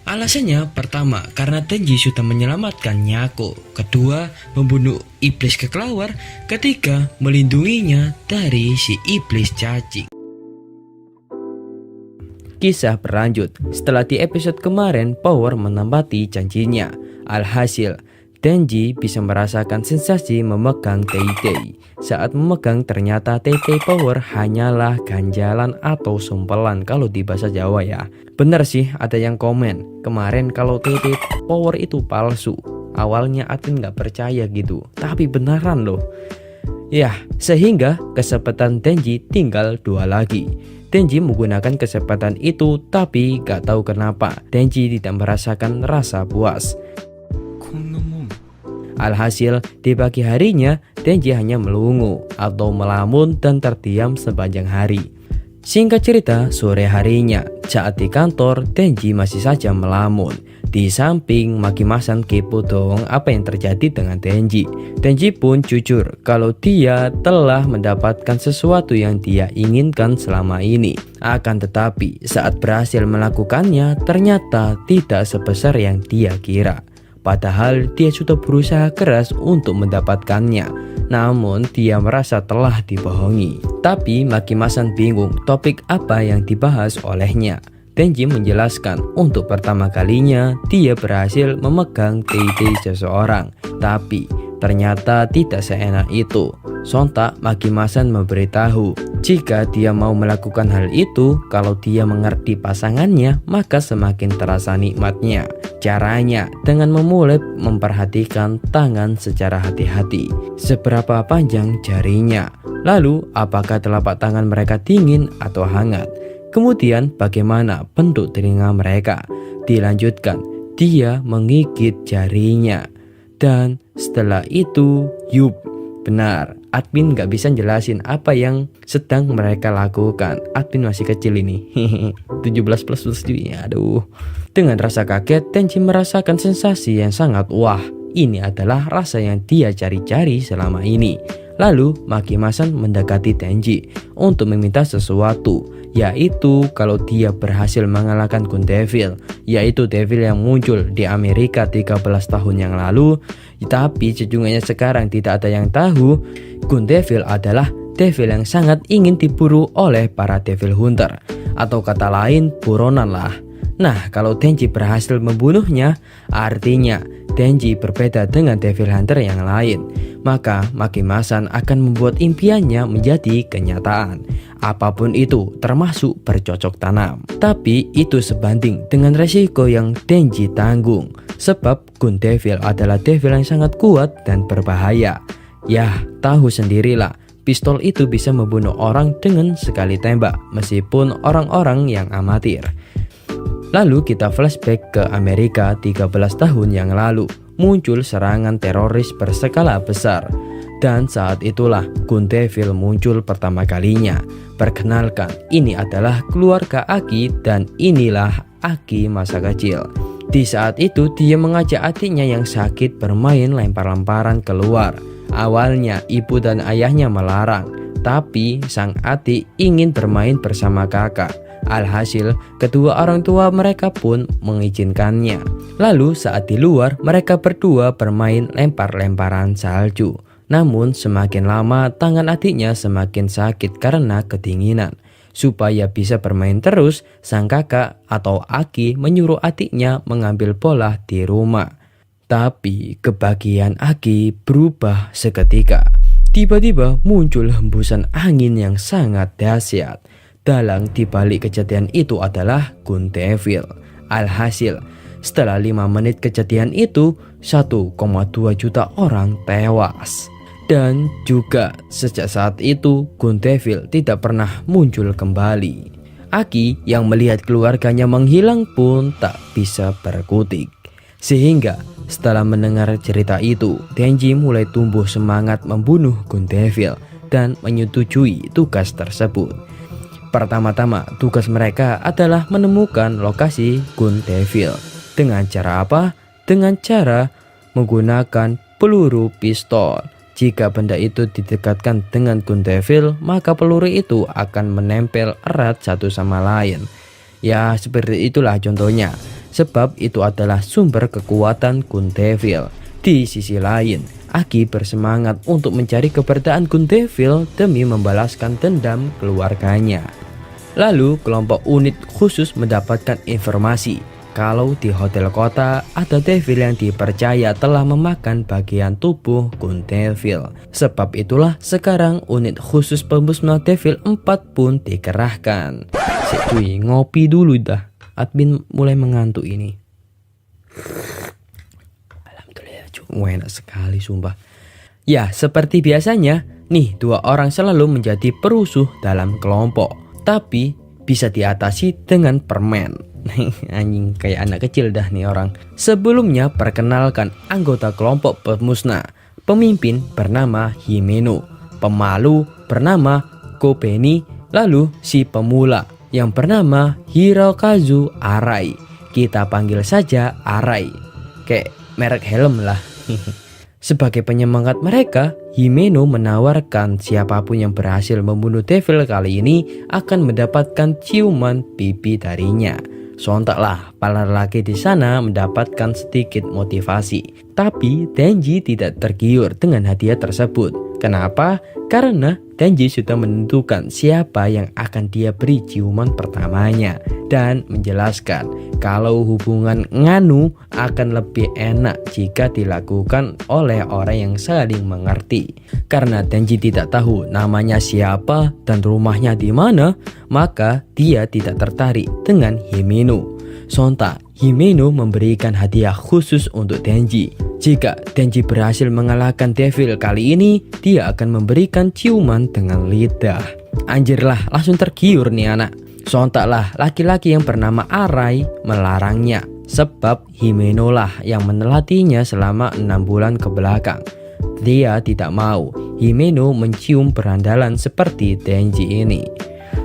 B: Alasannya pertama, karena Denji sudah menyelamatkan Nyako. Kedua, membunuh iblis kekelawar. Ketiga, melindunginya dari si iblis cacing. Kisah berlanjut. Setelah di episode kemarin, Power menempati janjinya. Alhasil, Denji bisa merasakan sensasi memegang Tei-Tei. Saat memegang, ternyata Tei-Tei Power hanyalah ganjalan atau sumpelan kalau di bahasa Jawa ya. Bener sih, ada yang komen kemarin kalau Tei-Tei Power itu palsu. Awalnya Admin gak percaya gitu, tapi beneran loh. Ya, sehingga kesempatan Denji tinggal 2 lagi. Denji menggunakan kesempatan itu, tapi gak tahu kenapa Denji tidak merasakan rasa puas. Alhasil, di pagi harinya Denji hanya melungu atau melamun dan terdiam sepanjang hari. Singkat cerita, sore harinya saat di kantor, Denji masih saja melamun. Di samping Makimasan kepo dong apa yang terjadi dengan Denji. Denji pun jujur kalau dia telah mendapatkan sesuatu yang dia inginkan selama ini. Akan tetapi saat berhasil melakukannya, ternyata tidak sebesar yang dia kira. Padahal dia sudah berusaha keras untuk mendapatkannya, namun dia merasa telah dibohongi. Tapi Makimasan bingung topik apa yang dibahas olehnya. Denji menjelaskan untuk pertama kalinya dia berhasil memegang Tei-Tei seseorang, tapi ternyata tidak seenak itu. Sontak Makimasan memberitahu jika dia mau melakukan hal itu, kalau dia mengerti pasangannya maka semakin terasa nikmatnya. Caranya dengan memulai memperhatikan tangan secara hati-hati, seberapa panjang jarinya, lalu apakah telapak tangan mereka dingin atau hangat, kemudian bagaimana bentuk telinga mereka. Dilanjutkan, dia menggigit jarinya, dan setelah itu yup, benar, admin nggak bisa jelasin apa yang sedang mereka lakukan. Admin masih kecil ini. 17 plus ya, aduh. Dengan rasa kaget, Tenji merasakan sensasi yang sangat wah. Ini adalah rasa yang dia cari-cari selama ini. Lalu Maki-masan mendekati Tenji untuk meminta sesuatu, yaitu kalau dia berhasil mengalahkan Gun Devil, yaitu devil yang muncul di Amerika 13 tahun yang lalu. Tapi sejujurnya sekarang tidak ada yang tahu Gun Devil adalah devil yang sangat ingin diburu oleh para devil hunter, atau kata lain buronan lah. Nah, kalau Tenji berhasil membunuhnya, artinya Tenji berbeda dengan devil hunter yang lain. Maka Maki-masan akan membuat impiannya menjadi kenyataan. Apapun itu, termasuk bercocok tanam. Tapi itu sebanding dengan resiko yang Tenji tanggung. Sebab Gun Devil adalah devil yang sangat kuat dan berbahaya. Yah, tahu sendirilah, pistol itu bisa membunuh orang dengan sekali tembak, meskipun orang-orang yang amatir. Lalu kita flashback ke Amerika 13 tahun yang lalu. Muncul serangan teroris berskala besar. Dan saat itulah Gun Devil muncul pertama kalinya. Perkenalkan, ini adalah keluarga Aki dan inilah Aki masa kecil. Di saat itu dia mengajak adiknya yang sakit bermain lempar-lemparan keluar. Awalnya ibu dan ayahnya melarang, tapi sang adik ingin bermain bersama kakak. Alhasil, kedua orang tua mereka pun mengizinkannya. Lalu saat di luar, mereka berdua bermain lempar-lemparan salju. Namun semakin lama tangan adiknya semakin sakit karena kedinginan. Supaya bisa bermain terus, sang kakak atau Aki menyuruh adiknya mengambil bola di rumah. Tapi kebahagiaan Aki berubah seketika. Tiba-tiba muncul hembusan angin yang sangat dahsyat. Dalang dibalik kejadian itu adalah Gun Devil. Alhasil, setelah 5 menit kejadian itu, 1,2 juta orang tewas. Dan juga sejak saat itu, Gun Devil tidak pernah muncul kembali. Aki yang melihat keluarganya menghilang pun tak bisa berkutik. Sehingga setelah mendengar cerita itu, Tenji mulai tumbuh semangat membunuh Gun Devil dan menyetujui tugas tersebut. Pertama-tama tugas mereka adalah menemukan lokasi Gun Devil. Dengan cara apa? Dengan cara menggunakan peluru pistol. Jika benda itu didekatkan dengan Gun Devil, maka peluru itu akan menempel erat satu sama lain. Ya, seperti itulah contohnya. Sebab itu adalah sumber kekuatan Gun Devil. Di sisi lain, Aki bersemangat untuk mencari keberadaan Gun Devil demi membalaskan dendam keluarganya. Lalu kelompok unit khusus mendapatkan informasi kalau di hotel kota ada devil yang dipercaya telah memakan bagian tubuh Gun Devil. Sebab itulah sekarang unit khusus pemusnah devil 4 pun dikerahkan. Cuy, ngopi dulu dah. Admin mulai mengantuk ini. Alhamdulillah, cuy, enak sekali sumpah. Ya, seperti biasanya, nih 2 orang selalu menjadi perusuh dalam kelompok. Tapi bisa diatasi dengan permen. Anjing, kayak anak kecil dah nih orang. Sebelumnya perkenalkan anggota kelompok pemusnah. Pemimpin bernama Himeno, pemalu bernama Kobeni, lalu si pemula yang bernama Hirokazu Arai. Kita panggil saja Arai, kayak merek helm lah. Sebagai penyemangat mereka, Himeno menawarkan siapapun yang berhasil membunuh devil kali ini akan mendapatkan ciuman pipi darinya. Sontaklah para lelaki di sana mendapatkan sedikit motivasi. Tapi Tenji tidak tergiur dengan hadiah tersebut. Kenapa? Karena Tenji sudah menentukan siapa yang akan dia beri ciuman pertamanya dan menjelaskan kalau hubungan nganu akan lebih enak jika dilakukan oleh orang yang saling mengerti. Karena Tenji tidak tahu namanya siapa dan rumahnya di mana, maka dia tidak tertarik dengan Himeno. Sontak Himeno memberikan hadiah khusus untuk Tenji. Jika Tenji berhasil mengalahkan devil kali ini, dia akan memberikan ciuman dengan lidah. Anjir lah, langsung tergiur nih anak. Sontaklah laki-laki yang bernama Arai melarangnya, sebab Himeno lah yang menelatinya selama 6 bulan ke belakang. dia tidak mau Himeno mencium berandalan seperti Denji ini.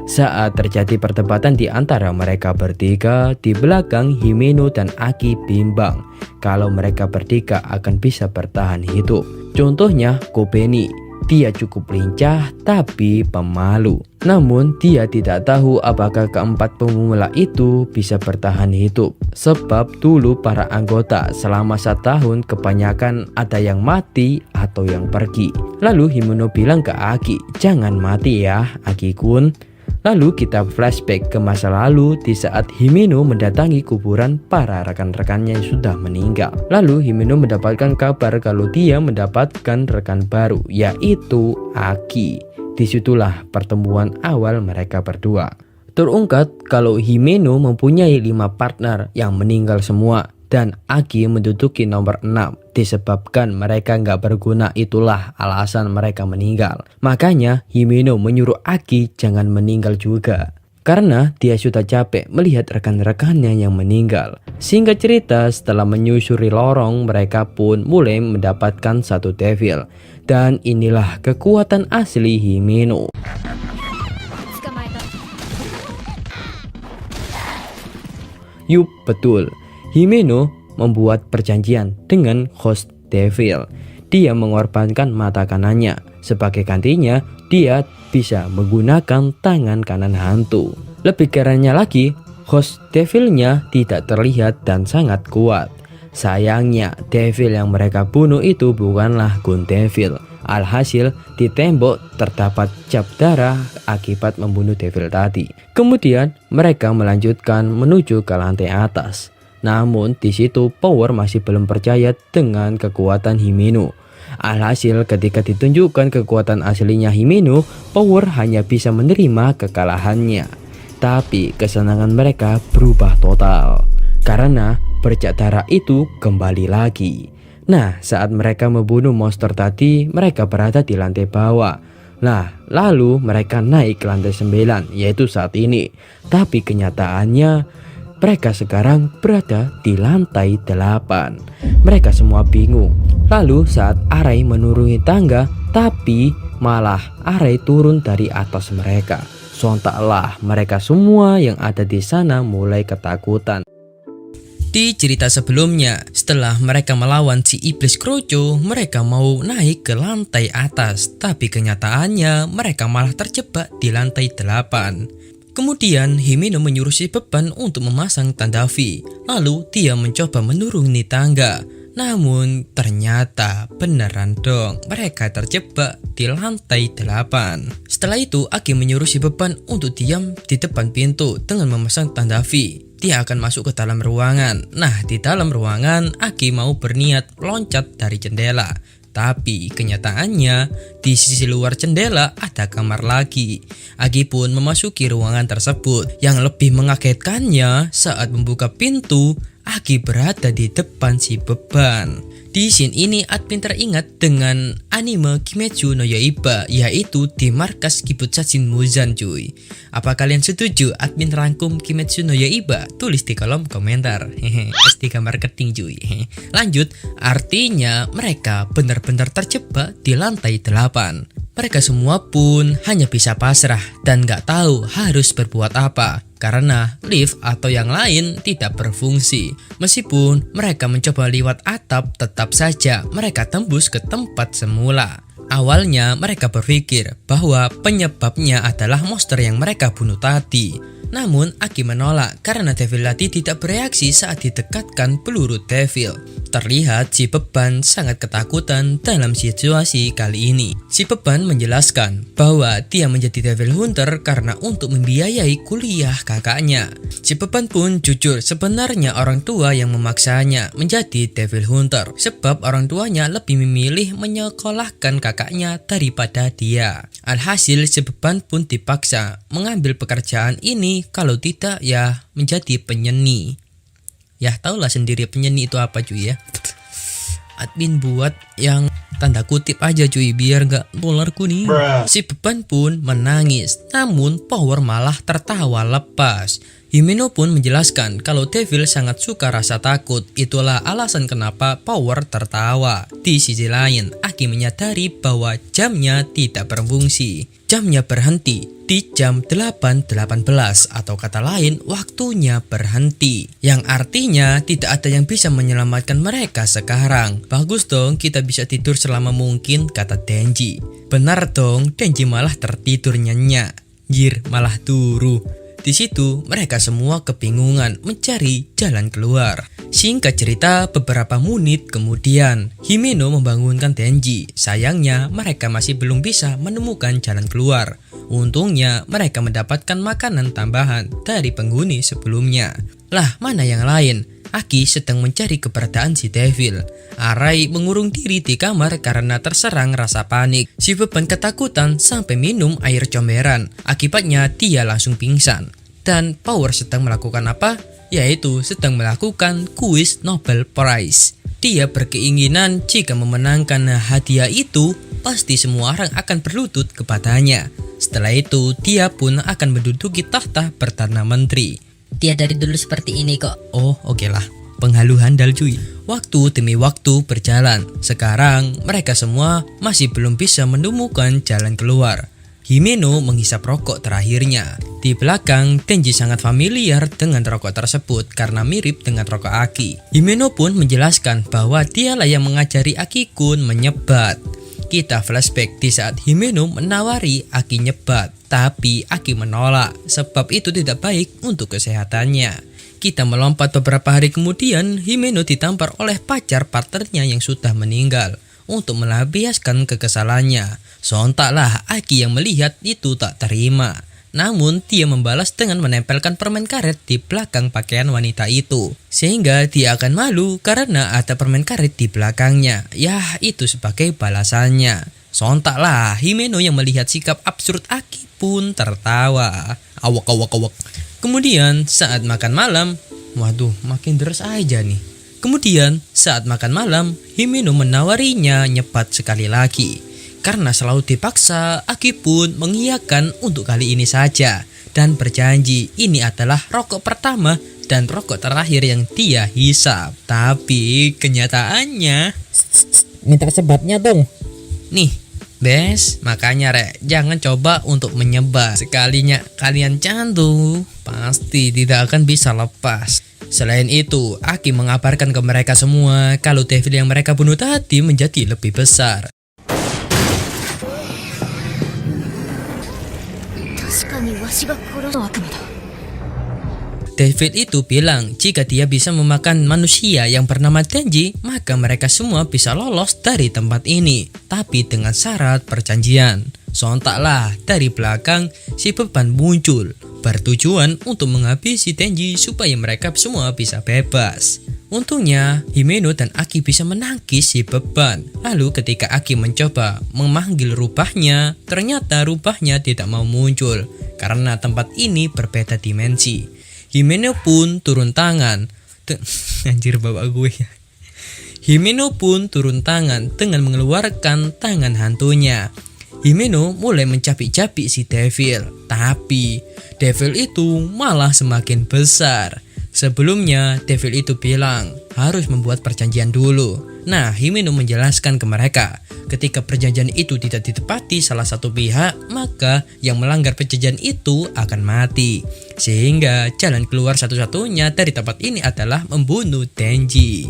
B: Saat terjadi perdebatan di antara mereka bertiga, di belakang Himeno dan Aki bimbang kalau mereka bertiga akan bisa bertahan hidup. Contohnya Kobeni, dia cukup lincah tapi pemalu. Namun dia tidak tahu apakah keempat pemula itu bisa bertahan hidup. Sebab dulu para anggota selama 1 tahun kebanyakan ada yang mati atau yang pergi. Lalu Himeno bilang ke Aki, "Jangan mati ya Aki-kun." Lalu kita flashback ke masa lalu di saat Himeno mendatangi kuburan para rekan-rekannya yang sudah meninggal. Lalu Himeno mendapatkan kabar kalau dia mendapatkan rekan baru, yaitu Aki. Disitulah pertemuan awal mereka berdua. Terungkap kalau Himeno mempunyai 5 partner yang meninggal semua. Dan Aki menduduki nomor 6 disebabkan mereka nggak berguna, itulah alasan mereka meninggal. Makanya Himeno menyuruh Aki jangan meninggal juga. Karena dia sudah capek melihat rekan-rekannya yang meninggal. Singkat cerita, setelah menyusuri lorong, mereka pun mulai mendapatkan satu devil. Dan inilah kekuatan asli Himeno. Yup, betul. Himeno membuat perjanjian dengan host devil. Dia mengorbankan mata kanannya. Sebagai gantinya, dia bisa menggunakan tangan kanan hantu. Lebih kerennya lagi, host devilnya tidak terlihat dan sangat kuat. Sayangnya, devil yang mereka bunuh itu bukanlah Gun Devil. Alhasil, di tembok terdapat cap darah akibat membunuh devil tadi. Kemudian, mereka melanjutkan menuju ke lantai atas. Namun di situ Power masih belum percaya dengan kekuatan Himeno. Alhasil ketika ditunjukkan kekuatan aslinya Himeno, Power hanya bisa menerima kekalahannya. Tapi kesenangan mereka berubah total karena bercak darah itu kembali lagi. Nah, saat mereka membunuh monster tadi, mereka berada di lantai bawah. Nah, lalu mereka naik ke lantai 9, yaitu saat ini. Tapi kenyataannya mereka sekarang berada di lantai 8. Mereka semua bingung. Lalu saat Arai menuruni tangga, tapi malah Arai turun dari atas mereka. Sontaklah mereka semua yang ada di sana mulai ketakutan. Di cerita sebelumnya, setelah mereka melawan si iblis Kroco, mereka mau naik ke lantai atas. Tapi kenyataannya mereka malah terjebak di lantai 8. Kemudian Himeno menyuruh si beban untuk memasang tanda V. Lalu dia mencoba menuruni tangga. Namun ternyata beneran dong, mereka terjebak di lantai 8. Setelah itu Aki menyuruh si beban untuk diam di depan pintu dengan memasang tanda V. Dia akan masuk ke dalam ruangan. Nah, di dalam ruangan Aki mau berniat loncat dari jendela. Tapi kenyataannya di sisi luar jendela ada kamar lagi. Aki pun memasuki ruangan tersebut. Yang lebih mengagetkannya, saat membuka pintu, Aki berada di depan si beban. Di scene ini admin teringat dengan anime Kimetsu no Yaiba, yaitu di markas Kibutsushin Muzan cuy. Apa kalian setuju admin rangkum Kimetsu no Yaiba? Tulis di kolom komentar. Pasti gambar keting cuy. Lanjut, artinya mereka benar-benar terjebak di lantai 8. Mereka semua pun hanya bisa pasrah dan gak tahu harus berbuat apa. Karena lift atau yang lain tidak berfungsi. Meskipun mereka mencoba lewat atap, tetap saja mereka tembus ke tempat semula. Awalnya mereka berpikir bahwa penyebabnya adalah monster yang mereka bunuh tadi. Namun Aki menolak karena devil tadi tidak bereaksi saat didekatkan peluru devil. Terlihat si beban sangat ketakutan dalam situasi kali ini. Si beban menjelaskan bahwa dia menjadi devil hunter karena untuk membiayai kuliah kakaknya. Si beban pun jujur sebenarnya orang tua yang memaksanya menjadi devil hunter. Sebab orang tuanya lebih memilih menyekolahkan kakaknya daripada dia. Alhasil si beban pun dipaksa mengambil pekerjaan ini, kalau tidak ya menjadi penyeni. Ya tahulah sendiri penyeni itu apa cuy ya. Admin buat yang tanda kutip aja cuy biar gak dolar kuning. Si beban pun menangis, namun Power malah tertawa lepas. Himeno pun menjelaskan kalau Devil sangat suka rasa takut, itulah alasan kenapa Power tertawa. Di sisi lain, Aki menyadari bahwa jamnya tidak berfungsi. Jamnya berhenti di jam 8.18 atau kata lain waktunya berhenti. Yang artinya tidak ada yang bisa menyelamatkan mereka sekarang. Bagus dong kita bisa tidur selama mungkin, kata Denji. Benar dong, Denji malah tertidur nyenyak. Jir, malah turu. Di situ mereka semua kebingungan mencari jalan keluar. Singkat cerita, beberapa menit kemudian Himeno membangunkan Denji. Sayangnya mereka masih belum bisa menemukan jalan keluar. Untungnya mereka mendapatkan makanan tambahan dari penghuni sebelumnya. Lah, mana yang lain? Aki sedang mencari keberadaan si Devil. Arai mengurung diri di kamar karena terserang rasa panik. Si beban ketakutan sampai minum air comberan. Akibatnya dia langsung pingsan. Dan Power sedang melakukan apa? Yaitu sedang melakukan kuis Nobel Prize. Dia berkeinginan jika memenangkan hadiah itu, pasti semua orang akan berlutut kepadanya. Setelah itu, dia pun akan menduduki tahta Perdana Menteri.
G: Dia dari dulu seperti ini kok.
B: Oh, oke lah. Penghalu handal cuy. Waktu demi waktu berjalan. Sekarang mereka semua masih belum bisa menemukan jalan keluar. Himeno menghisap rokok terakhirnya. Di belakang, Denji sangat familiar dengan rokok tersebut karena mirip dengan rokok Aki. Himeno pun menjelaskan bahwa dialah yang mengajari Aki-kun menyebat. Kita flashback di saat Himeno menawari Aki nyebat, tapi Aki menolak sebab itu tidak baik untuk kesehatannya. Kita melompat beberapa hari kemudian, Himeno ditampar oleh pacar partnernya yang sudah meninggal untuk melampiaskan kekesalannya. Sontaklah Aki yang melihat itu tak terima. Namun dia membalas dengan menempelkan permen karet di belakang pakaian wanita itu. Sehingga dia akan malu karena ada permen karet di belakangnya. Yah, itu sebagai balasannya. Sontaklah Himeno yang melihat sikap absurd Aki pun tertawa. Awak. Kemudian saat makan malam, waduh makin deres aja nih. Kemudian saat makan malam, Himeno menawarinya nyebat sekali lagi. Karena selalu dipaksa, Aki pun mengiyakan untuk kali ini saja dan berjanji ini adalah rokok pertama dan rokok terakhir yang dia hisap. Tapi kenyataannya,
G: Minta sebatnya dong.
B: nih, Bes, makanya rek, jangan coba untuk menyebat. Sekalinya kalian candu, pasti tidak akan bisa lepas. Selain itu, Aki mengabarkan ke mereka semua kalau devil yang mereka bunuh tadi menjadi lebih besar.
F: 確かにわしが殺す悪魔だ。
B: David itu bilang jika dia bisa memakan manusia yang bernama Denji, maka mereka semua bisa lolos dari tempat ini, tapi dengan syarat perjanjian. Sontaklah dari belakang si beban muncul, bertujuan untuk menghabisi Denji supaya mereka semua bisa bebas. Untungnya Himeno dan Aki bisa menangkis si beban. Lalu ketika Aki mencoba memanggil rubahnya, ternyata rubahnya tidak mau muncul karena tempat ini berbeda dimensi. Himeno pun turun tangan. Anjir bapak gue ya. Himeno pun turun tangan dengan mengeluarkan tangan hantunya. Himeno mulai mencapik-capik si devil, tapi devil itu malah semakin besar. Sebelumnya devil itu bilang harus membuat perjanjian dulu. Nah, Himeno menjelaskan ke mereka, ketika perjanjian itu tidak ditepati salah satu pihak, maka yang melanggar perjanjian itu akan mati. Sehingga jalan keluar satu-satunya dari tempat ini adalah membunuh Denji.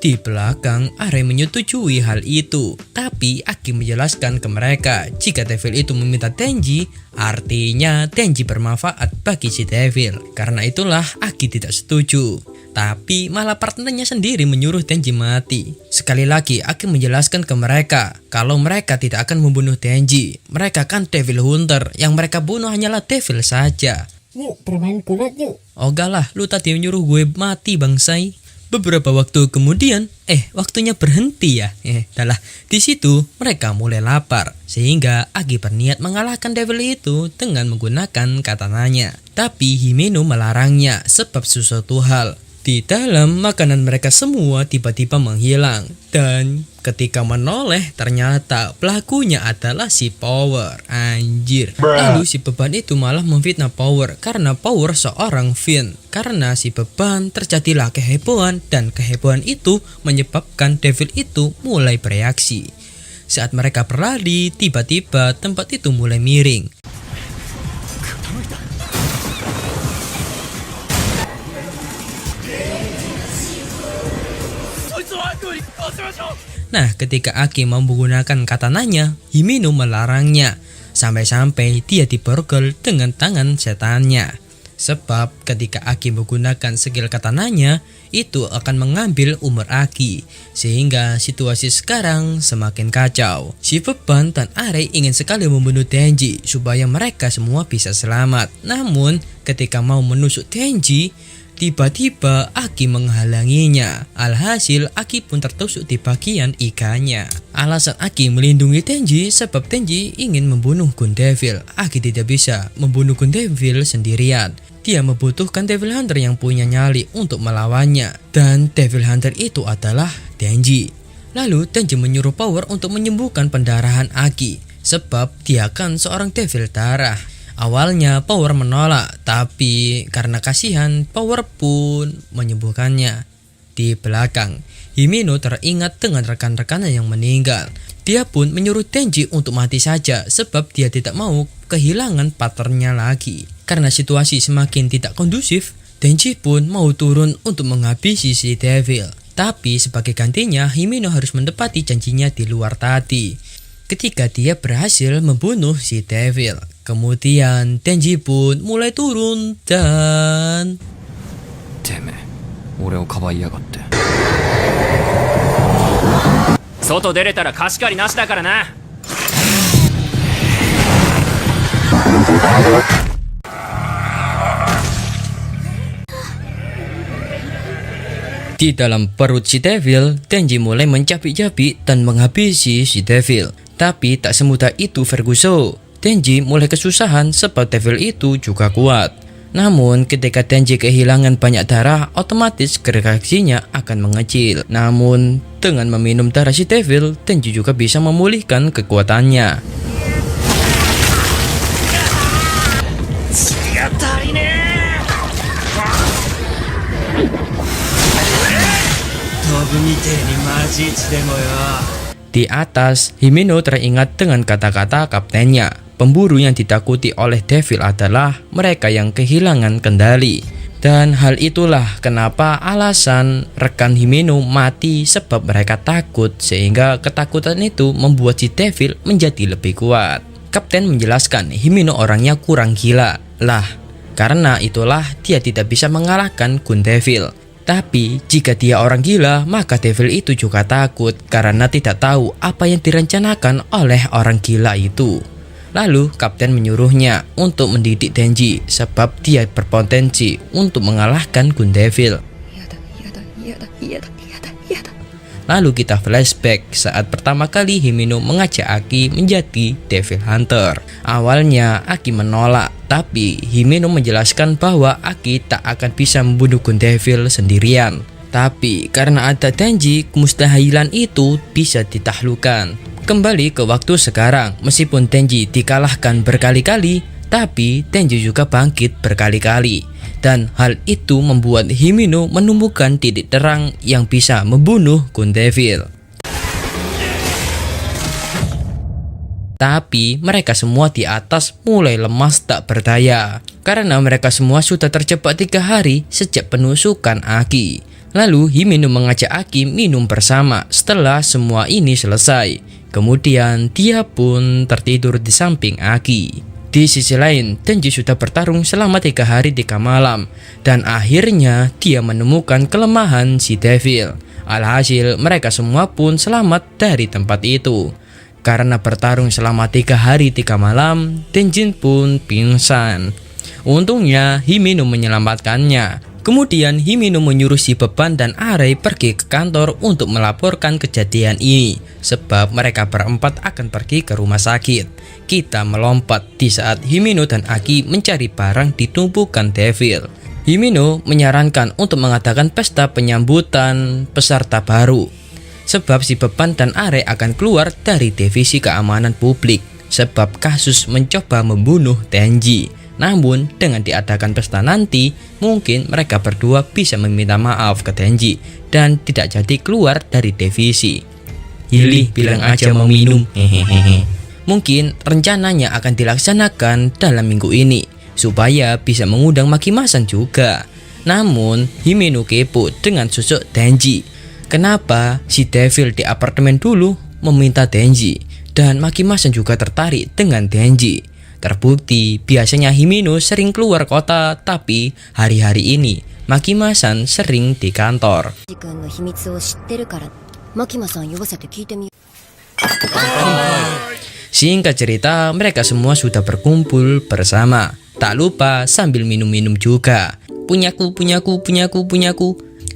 B: Di belakang, Are menyetujui hal itu, tapi Aki menjelaskan ke mereka jika devil itu meminta Denji, artinya Denji bermanfaat bagi si devil. Karena itulah Aki tidak setuju. Tapi malah partnernya sendiri menyuruh Denji mati. Sekali lagi Aki menjelaskan ke mereka kalau mereka tidak akan membunuh Denji. Mereka kan devil hunter, yang mereka bunuh hanyalah devil saja.
G: Yuk bermain gulat yuk.
B: Oga lah, lu tadi menyuruh gue mati bangsai. Beberapa waktu kemudian, waktunya berhenti ya. Dalah, di situ mereka mulai lapar sehingga Aki berniat mengalahkan devil itu dengan menggunakan katananya. Tapi Himeno melarangnya sebab sesuatu hal. Di dalam makanan mereka semua tiba-tiba menghilang. Dan ketika menoleh ternyata pelakunya adalah si Power. Anjir. Lalu si Beban itu malah memfitnah Power karena Power seorang Fiend. Karena si Beban terjadilah kehebohan dan kehebohan itu menyebabkan Devil itu mulai bereaksi. Saat mereka berlari, tiba-tiba tempat itu mulai miring. Nah, ketika Aki mau menggunakan katananya, Himeno melarangnya. Sampai-sampai dia diborgol dengan tangan setannya. Sebab ketika Aki menggunakan skill katananya, itu akan mengambil umur Aki. Sehingga situasi sekarang semakin kacau. Si Beban dan Arei ingin sekali membunuh Denji supaya mereka semua bisa selamat. Namun ketika mau menusuk Denji, tiba-tiba Aki menghalanginya. Alhasil Aki pun tertusuk di bagian iganya. Alasan Aki melindungi Denji sebab Denji ingin membunuh Gun Devil. Aki tidak bisa membunuh Gun Devil sendirian. Dia membutuhkan Devil Hunter yang punya nyali untuk melawannya. Dan Devil Hunter itu adalah Denji. Lalu Denji menyuruh Power untuk menyembuhkan pendarahan Aki sebab dia kan seorang Devil darah. Awalnya Power menolak, tapi karena kasihan Power pun menyembuhkannya. Di belakang, Himeno teringat dengan rekan-rekannya yang meninggal. Dia pun menyuruh Denji untuk mati saja sebab dia tidak mau kehilangan partnernya lagi. Karena situasi semakin tidak kondusif, Denji pun mau turun untuk menghabisi si Devil. Tapi sebagai gantinya, Himeno harus menepati janjinya di luar tadi. Ketika dia berhasil membunuh si Devil, kemudian Denji pun mulai turun dan...
D: てめえ俺をかばいやがって。
E: 外出れたら貸し借りなしだからな。
B: Di dalam perut si Devil, Denji mulai mencapik-capik dan menghabisi si Devil. Tapi tak semudah itu Ferguson. Denji mulai kesusahan sebab Devil itu juga kuat. Namun ketika Denji kehilangan banyak darah, otomatis reaksinya akan mengecil. Namun dengan meminum darah si Devil, Denji juga bisa memulihkan kekuatannya. Di atas, Himeno teringat dengan kata-kata kaptennya. Pemburu yang ditakuti oleh Devil adalah mereka yang kehilangan kendali. Dan hal itulah kenapa alasan rekan Himeno mati sebab mereka takut. Sehingga ketakutan itu membuat si Devil menjadi lebih kuat. Kapten menjelaskan Himeno orangnya kurang gila. Lah, karena itulah dia tidak bisa mengalahkan Gun Devil. Tapi jika dia orang gila, maka Devil itu juga takut karena tidak tahu apa yang direncanakan oleh orang gila itu. Lalu kapten menyuruhnya untuk mendidik Denji sebab dia berpotensi untuk mengalahkan Gun Devil. Lalu kita flashback saat pertama kali Himeno mengajak Aki menjadi Devil Hunter. Awalnya Aki menolak, tapi Himeno menjelaskan bahwa Aki tak akan bisa membunuh Gun Devil sendirian. Tapi karena ada Denji, kemustahilan itu bisa ditaklukkan. Kembali ke waktu sekarang, meskipun Denji dikalahkan berkali-kali, tapi Denji juga bangkit berkali-kali. Dan hal itu membuat Himeno menemukan titik terang yang bisa membunuh Gun Devil. Tapi mereka semua di atas mulai lemas tak berdaya karena mereka semua sudah terjebak 3 hari sejak penusukan Aki. Lalu Himeno mengajak Aki minum bersama setelah semua ini selesai. Kemudian dia pun tertidur di samping Aki. Di sisi lain, Denji sudah bertarung selama 3 hari 3 malam. Dan akhirnya dia menemukan kelemahan si Devil. Alhasil mereka semua pun selamat dari tempat itu. Karena bertarung selama 3 hari 3 malam, Denji pun pingsan. Untungnya Himeno menyelamatkannya. Kemudian Himeno menyuruh si Beban dan Arei pergi ke kantor untuk melaporkan kejadian ini. Sebab mereka berempat akan pergi ke rumah sakit. Kita melompat di saat Himeno dan Aki mencari barang di tumpukan Devil. Himeno menyarankan untuk mengadakan pesta penyambutan peserta baru. Sebab si Beban dan Are akan keluar dari divisi keamanan publik sebab kasus mencoba membunuh Tenji. Namun dengan diadakan pesta nanti, mungkin mereka berdua bisa meminta maaf ke Tenji dan tidak jadi keluar dari divisi. Hilih bilang aja mau minum. Hehehe. Mungkin rencananya akan dilaksanakan dalam minggu ini supaya bisa mengundang Makimasan juga. Namun Himeno kepo dengan sosok Tenji. Kenapa si Devil di apartemen dulu meminta Tenji dan Makimasan juga tertarik dengan Tenji? Terbukti biasanya Himeno sering keluar kota, tapi hari-hari ini Makimasan sering di kantor. Singkat cerita, mereka semua sudah berkumpul bersama. Tak lupa sambil minum-minum juga. Punyaku, punyaku, punyaku, punyaku.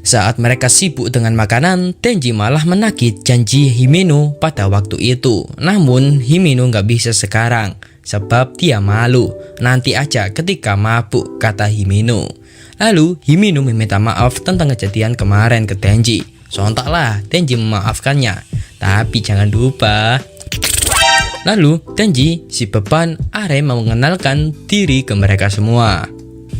B: Saat mereka sibuk dengan makanan, Tenji malah menagih janji Himeno pada waktu itu. Namun Himeno nggak bisa sekarang, sebab dia malu. Nanti aja ketika mabuk, kata Himeno. Lalu Himeno meminta maaf tentang kejadian kemarin ke Tenji. Sontaklah Tenji memaafkannya. Tapi jangan lupa. Lalu Tenji, si Beban, Are mau mengenalkan diri ke mereka semua.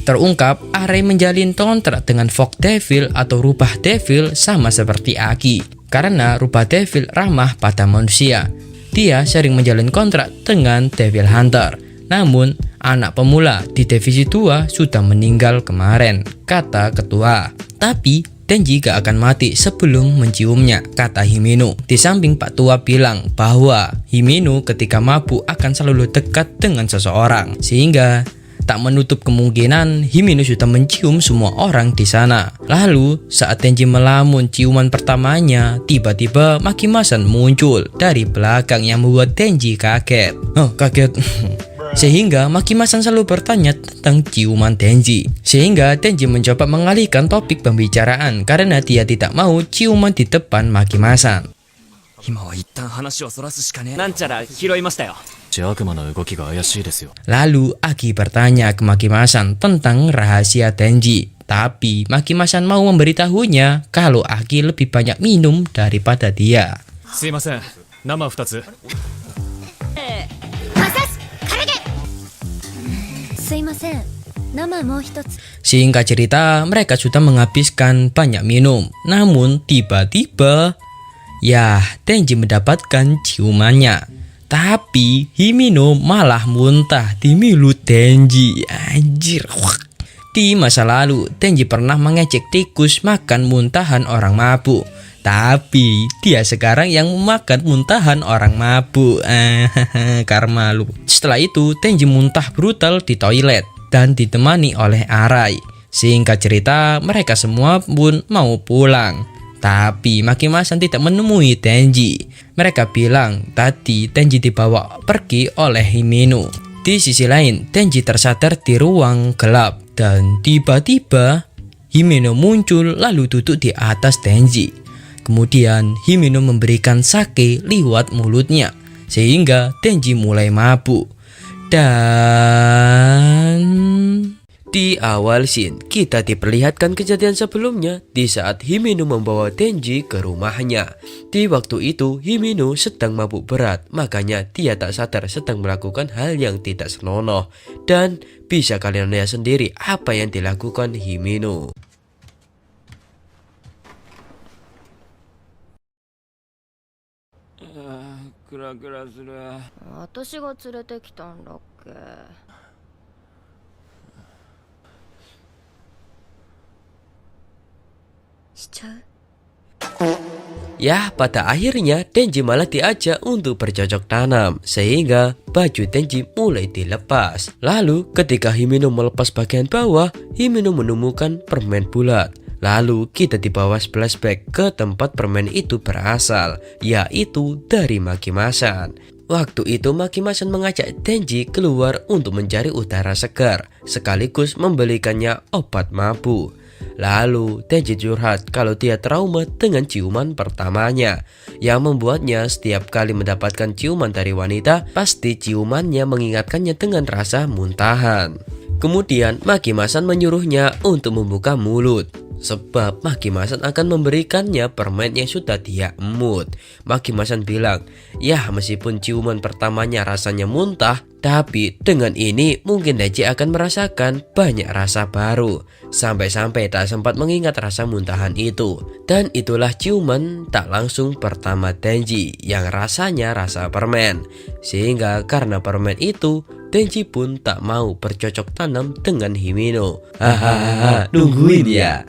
B: Terungkap Are menjalin kontrak dengan Fog Devil atau Rubah Devil sama seperti Aki. Karena Rubah Devil ramah pada manusia, dia sering menjalin kontrak dengan Devil Hunter. Namun anak pemula di divisi 2 sudah meninggal kemarin, kata ketua. Tapi Tenji gak akan mati sebelum menciumnya, kata Himeno. Di samping Pak Tua bilang bahwa Himeno ketika mabuk akan selalu dekat dengan seseorang, sehingga tak menutup kemungkinan Himeno sudah mencium semua orang di sana. Lalu saat Tenji melamun ciuman pertamanya, tiba-tiba Makimasan muncul dari belakang yang membuat Tenji kaget. Kaget. Sehingga Makimasan selalu bertanya tentang ciuman Tenji. Sehingga Tenji mencoba mengalihkan topik pembicaraan karena dia tidak mau ciuman di depan Makimasan.
D: 今は一旦話をそらすしかねえ。
E: なんちゃら拾いましたよ。
D: 悪魔の動きが怪しいですよ。
B: Lalu Aki bertanya ke Makimasan tentang rahasia Tenji. Tapi Makimasan mau memberitahunya kalau Aki lebih banyak minum daripada dia.
D: すいません。生2つ。
F: すいません、生もう一つ。
B: Singkat cerita, mereka sudah menghabiskan banyak minum. Namun tiba-tiba, ya Tenji mendapatkan ciumannya. Tapi Himeno malah muntah di mulut Tenji. Anjir. Di masa lalu, Tenji pernah mengejek tikus makan muntahan orang mabuk. Tapi dia sekarang yang memakan muntahan orang mabuk. Karma lu. Setelah itu Tenji muntah brutal di toilet dan ditemani oleh Arai. Singkat cerita, mereka semua pun mau pulang. Tapi Makimasan tidak menemui Tenji. Mereka bilang tadi Tenji dibawa pergi oleh Himeno. Di sisi lain, Tenji tersadar di ruang gelap. Dan tiba-tiba Himeno muncul lalu duduk di atas Tenji. Kemudian Himeno memberikan sake lewat mulutnya sehingga Tenji mulai mabuk. Dan di awal scene kita diperlihatkan kejadian sebelumnya di saat Himeno membawa Tenji ke rumahnya. Di waktu itu Himeno sedang mabuk berat, makanya dia tak sadar sedang melakukan hal yang tidak senonoh. Dan bisa kalian lihat sendiri apa yang dilakukan Himeno.
E: クラクラする。
A: 私が連れてきたんだっけ。
F: しちゃう？
B: Ya, pada akhirnya Tenji malah diajak untuk bercocok tanam sehingga baju Tenji mulai dilepas. Lalu ketika Himeno melepas bagian bawah, Himeno menemukan permen bulat. Lalu kita dibawa flashback ke tempat permen itu berasal, yaitu dari Makimasan. Waktu itu Makimasan mengajak Tenji keluar untuk mencari udara segar, sekaligus membelikannya obat mabuk. Lalu Tenji curhat kalau dia trauma dengan ciuman pertamanya, yang membuatnya setiap kali mendapatkan ciuman dari wanita, pasti ciumannya mengingatkannya dengan rasa muntahan. Kemudian Makimasan menyuruhnya untuk membuka mulut, sebab Makimasan akan memberikannya permen yang sudah dia emut. Makimasan bilang, ya meskipun ciuman pertamanya rasanya muntah, tapi dengan ini mungkin Denji akan merasakan banyak rasa baru, sampai-sampai tak sempat mengingat rasa muntahan itu. Dan itulah ciuman tak langsung pertama Denji yang rasanya rasa permen. Sehingga karena permen itu, Denji pun tak mau bercocok tanam dengan Himeno. Hahaha, nungguin ya.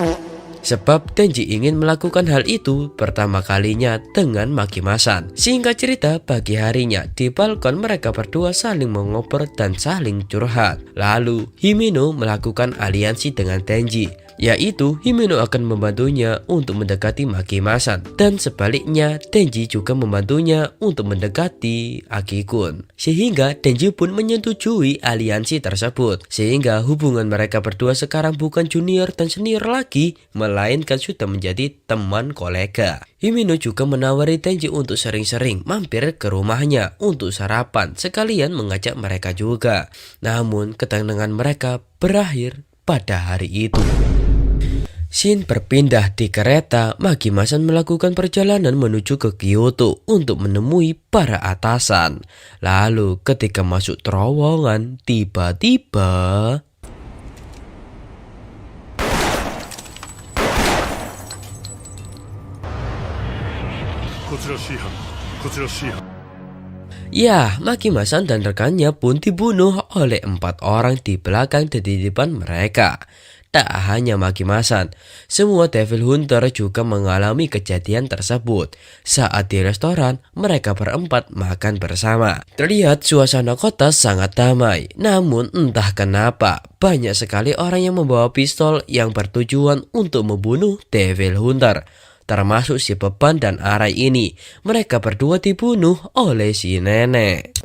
B: Sebab Denji ingin melakukan hal itu pertama kalinya dengan Makimasan. Singkat cerita, pagi harinya di balkon mereka berdua saling mengobrol dan saling curhat. Lalu Himeno melakukan aliansi dengan Denji, yaitu Himeno akan membantunya untuk mendekati Makimasan, dan sebaliknya Denji juga membantunya untuk mendekati Aki-kun. Sehingga Denji pun menyetujui aliansi tersebut, sehingga hubungan mereka berdua sekarang bukan junior dan senior lagi, melainkan sudah menjadi teman kolega. Himeno juga menawari Denji untuk sering-sering mampir ke rumahnya untuk sarapan, sekalian mengajak mereka juga. Namun ketenangan mereka berakhir pada hari itu. Shin berpindah di kereta. Makimasan melakukan perjalanan menuju ke Kyoto untuk menemui para atasan. Lalu ketika masuk terowongan, tiba-tiba ya, Makimasan dan rekannya pun dibunuh oleh 4 orang di belakang dan di depan mereka. Tak hanya Makimasan, semua Devil Hunter juga mengalami kejadian tersebut. Saat di restoran, mereka berempat makan bersama. Terlihat suasana kota sangat damai. Namun entah kenapa, banyak sekali orang yang membawa pistol yang bertujuan untuk membunuh Devil Hunter. Termasuk si Beban dan Arai ini. Mereka berdua dibunuh oleh si nenek.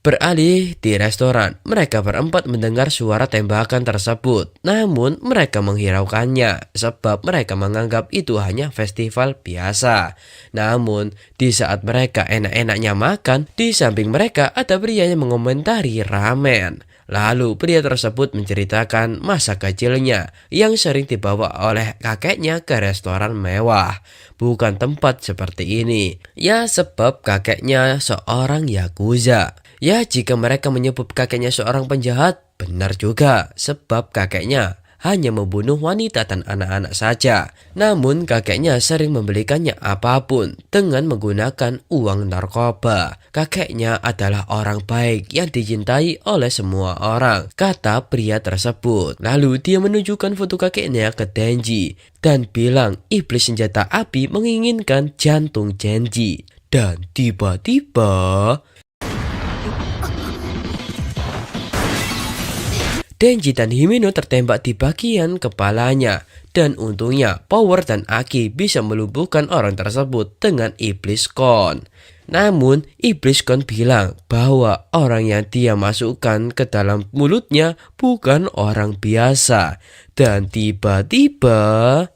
B: Beralih di restoran, mereka berempat mendengar suara tembakan tersebut. Namun mereka menghiraukannya, sebab mereka menganggap itu hanya festival biasa. Namun di saat mereka enak-enaknya makan, di samping mereka ada pria yang mengomentari ramen. Lalu pria tersebut menceritakan masa kecilnya yang sering dibawa oleh kakeknya ke restoran mewah. Bukan tempat seperti ini. Ya, sebab kakeknya seorang yakuza. Ya, jika mereka menyebut kakeknya seorang penjahat, benar juga, sebab kakeknya hanya membunuh wanita dan anak-anak saja. Namun kakeknya sering membelikannya apapun dengan menggunakan uang narkoba. Kakeknya adalah orang baik yang dicintai oleh semua orang, kata pria tersebut. Lalu dia menunjukkan foto kakeknya ke Denji dan bilang iblis senjata api menginginkan jantung Denji. Dan tiba-tiba Denji dan Himeno tertembak di bagian kepalanya. Dan untungnya Power dan Aki bisa melumpuhkan orang tersebut dengan Iblis Kon. Namun Iblis Kon bilang bahwa orang yang dia masukkan ke dalam mulutnya bukan orang biasa. Dan tiba-tiba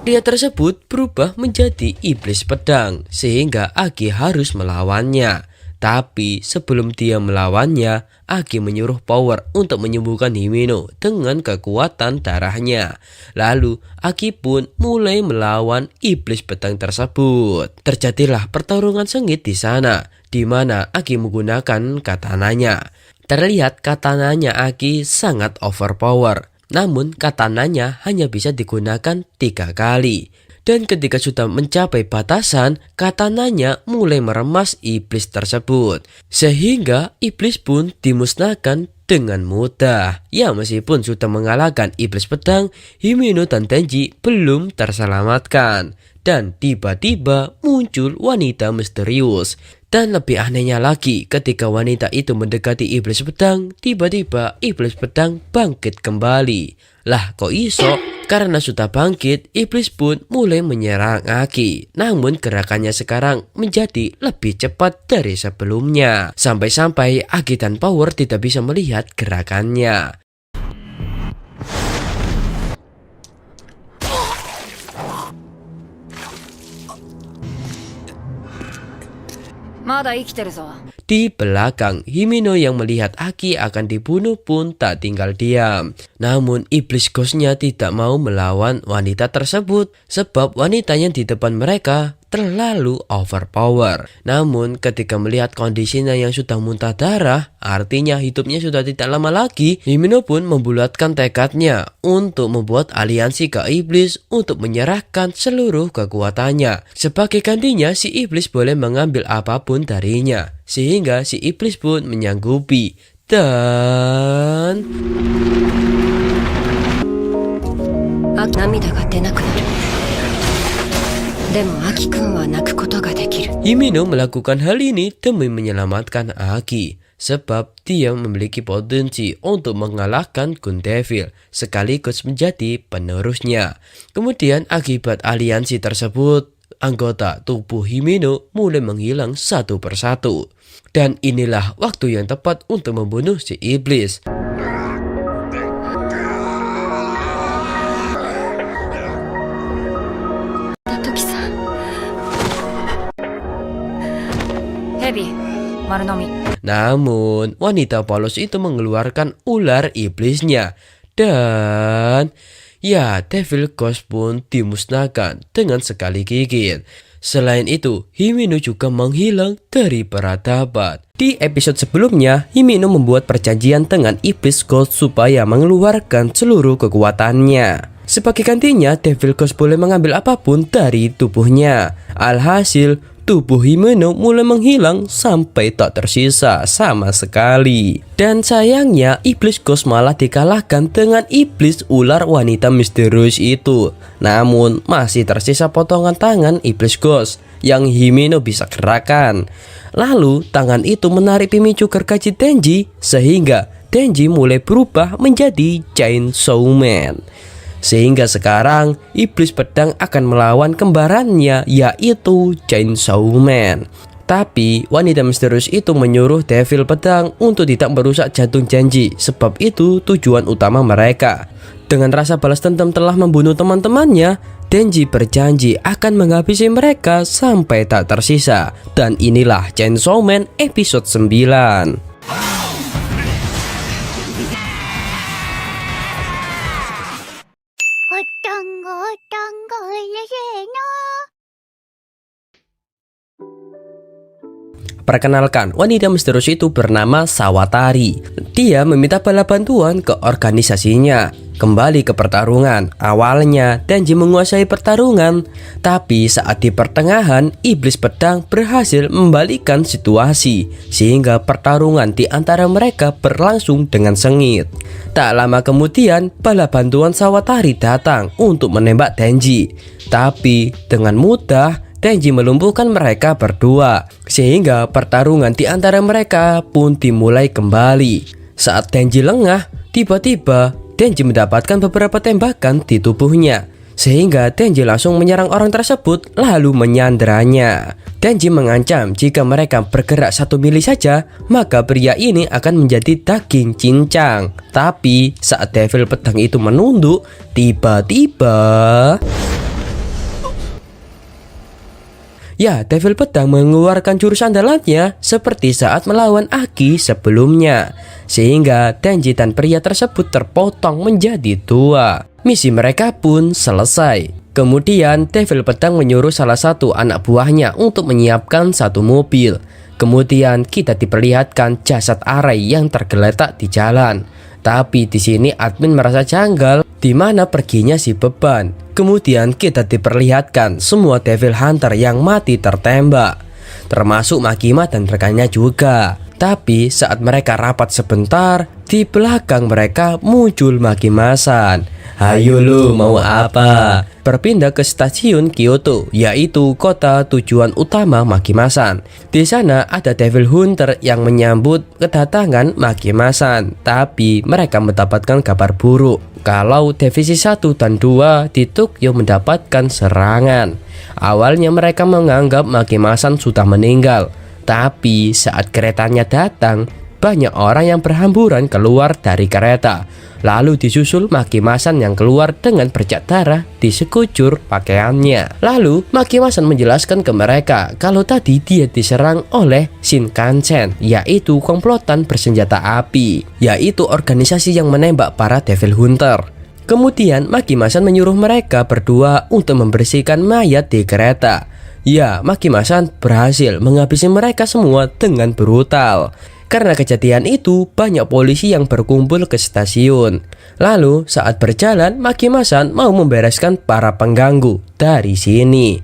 B: pria tersebut berubah menjadi iblis pedang, sehingga Aki harus melawannya. Tapi sebelum dia melawannya, Aki menyuruh Power untuk menyembuhkan Himeno dengan kekuatan darahnya. Lalu Aki pun mulai melawan iblis pedang tersebut. Terjadilah pertarungan sengit di sana, di mana Aki menggunakan katananya. Terlihat katananya Aki sangat overpower. Namun katananya hanya bisa digunakan 3 kali. Dan ketika sudah mencapai batasan, katananya mulai meremas iblis tersebut. Sehingga iblis pun dimusnahkan dengan mudah. Ya, meskipun sudah mengalahkan iblis pedang, Himeno dan Denji belum terselamatkan. Dan tiba-tiba muncul wanita misterius. Dan lebih anehnya lagi, ketika wanita itu mendekati iblis pedang, tiba-tiba iblis pedang bangkit kembali. Lah, kok iso? Karena sudah bangkit, iblis pun mulai menyerang Aki. Namun gerakannya sekarang menjadi lebih cepat dari sebelumnya. Sampai-sampai Aki dan Power tidak bisa melihat gerakannya.
A: まだ生きてるぞ。
B: Di belakang, Himeno yang melihat Aki akan dibunuh pun tak tinggal diam. Namun iblis ghostnya tidak mau melawan wanita tersebut sebab wanitanya di depan mereka terlalu overpower. Namun ketika melihat kondisinya yang sudah muntah darah, artinya hidupnya sudah tidak lama lagi, Himeno pun membulatkan tekadnya untuk membuat aliansi ke iblis untuk menyerahkan seluruh kekuatannya. Sebagai gantinya, si iblis boleh mengambil apapun darinya. Sehingga si iblis pun menyanggupi. Dan
A: 涙が出なくなる。でもアキくんは泣くことができる。
B: Himeno melakukan hal ini demi menyelamatkan Aki. Sebab dia memiliki potensi untuk mengalahkan Gun Devil sekaligus menjadi penerusnya. Kemudian akibat aliansi tersebut, anggota tubuh Himeno mulai menghilang satu persatu. Dan inilah waktu yang tepat untuk membunuh si iblis.
A: Tatoki-san. Hebi, Marunomi.
B: Namun, wanita polos itu mengeluarkan ular iblisnya. Dan ya, Devil Ghost pun dimusnahkan dengan sekali gigit. Selain itu, Himeno juga menghilang dari peradaban. Di episode sebelumnya, Himeno membuat perjanjian dengan iblis Ghost supaya mengeluarkan seluruh kekuatannya. Sebagai gantinya, Devil Ghost boleh mengambil apapun dari tubuhnya. Alhasil, tubuh Himeno mulai menghilang sampai tak tersisa sama sekali. Dan sayangnya, iblis Ghost malah dikalahkan dengan iblis ular wanita misterius itu. Namun, masih tersisa potongan tangan iblis Ghost yang Himeno bisa gerakan. Lalu, tangan itu menarik pemicu gergaji Denji sehingga Denji mulai berubah menjadi Chainsaw Man. Sehingga sekarang iblis pedang akan melawan kembarannya yaitu Chainsaw Man. Tapi wanita misterius itu menyuruh Devil Pedang untuk tidak merusak jantung Denji sebab itu tujuan utama mereka. Dengan rasa balas dendam telah membunuh teman-temannya, Denji berjanji akan menghabisi mereka sampai tak tersisa. Dan inilah Chainsaw Man episode 9. Perkenalkan, wanita misterius itu bernama Sawatari. Dia meminta bala bantuan ke organisasinya. Kembali ke pertarungan. Awalnya Denji menguasai pertarungan, tapi saat di pertengahan iblis pedang berhasil membalikan situasi sehingga pertarungan di antara mereka berlangsung dengan sengit. Tak lama kemudian bala bantuan Sawatari datang untuk menembak Denji. Tapi dengan mudah Denji melumpuhkan mereka berdua, sehingga pertarungan di antara mereka pun dimulai kembali. Saat Denji lengah, tiba-tiba Denji mendapatkan beberapa tembakan di tubuhnya, sehingga Denji langsung menyerang orang tersebut lalu menyanderanya. Denji mengancam jika mereka bergerak 1 mili saja, maka pria ini akan menjadi daging cincang. Tapi saat Devil Pedang itu menunduk, tiba-tiba ya, Devil Pedang mengeluarkan jurus andalannya seperti saat melawan Aki sebelumnya, sehingga Denji dan pria tersebut terpotong menjadi 2. Misi mereka pun selesai. Kemudian Devil Pedang menyuruh salah satu anak buahnya untuk menyiapkan satu mobil. Kemudian kita diperlihatkan jasad Arai yang tergeletak di jalan. Tapi di sini admin merasa janggal di mana perginya si beban. Kemudian kita diperlihatkan semua Devil Hunter yang mati tertembak, termasuk Makima dan rekannya juga. Tapi saat mereka rapat sebentar, di belakang mereka muncul Makima-san. Hayo lu mau apa? Berpindah ke stasiun Kyoto, yaitu kota tujuan utama Makima-san. Di sana ada Devil Hunter yang menyambut kedatangan Makima-san. Tapi mereka mendapatkan kabar buruk kalau divisi 1 dan 2 di Tokyo mendapatkan serangan. Awalnya mereka menganggap Makima-san sudah meninggal. Tapi saat keretanya datang,
H: banyak orang yang berhamburan keluar dari kereta. Lalu disusul Makimasan yang keluar dengan bercak darah di sekujur pakaiannya. Lalu Makimasan menjelaskan ke mereka kalau tadi dia diserang oleh Shinkansen, yaitu komplotan bersenjata api, yaitu organisasi yang menembak para Devil Hunter. Kemudian Makimasan menyuruh mereka berdua untuk membersihkan mayat di kereta. Ya, Makimasan berhasil menghabisi mereka semua dengan brutal. Karena kejadian itu, banyak polisi yang berkumpul ke stasiun. Lalu, saat berjalan, Makimasan mau membereskan para pengganggu dari sini.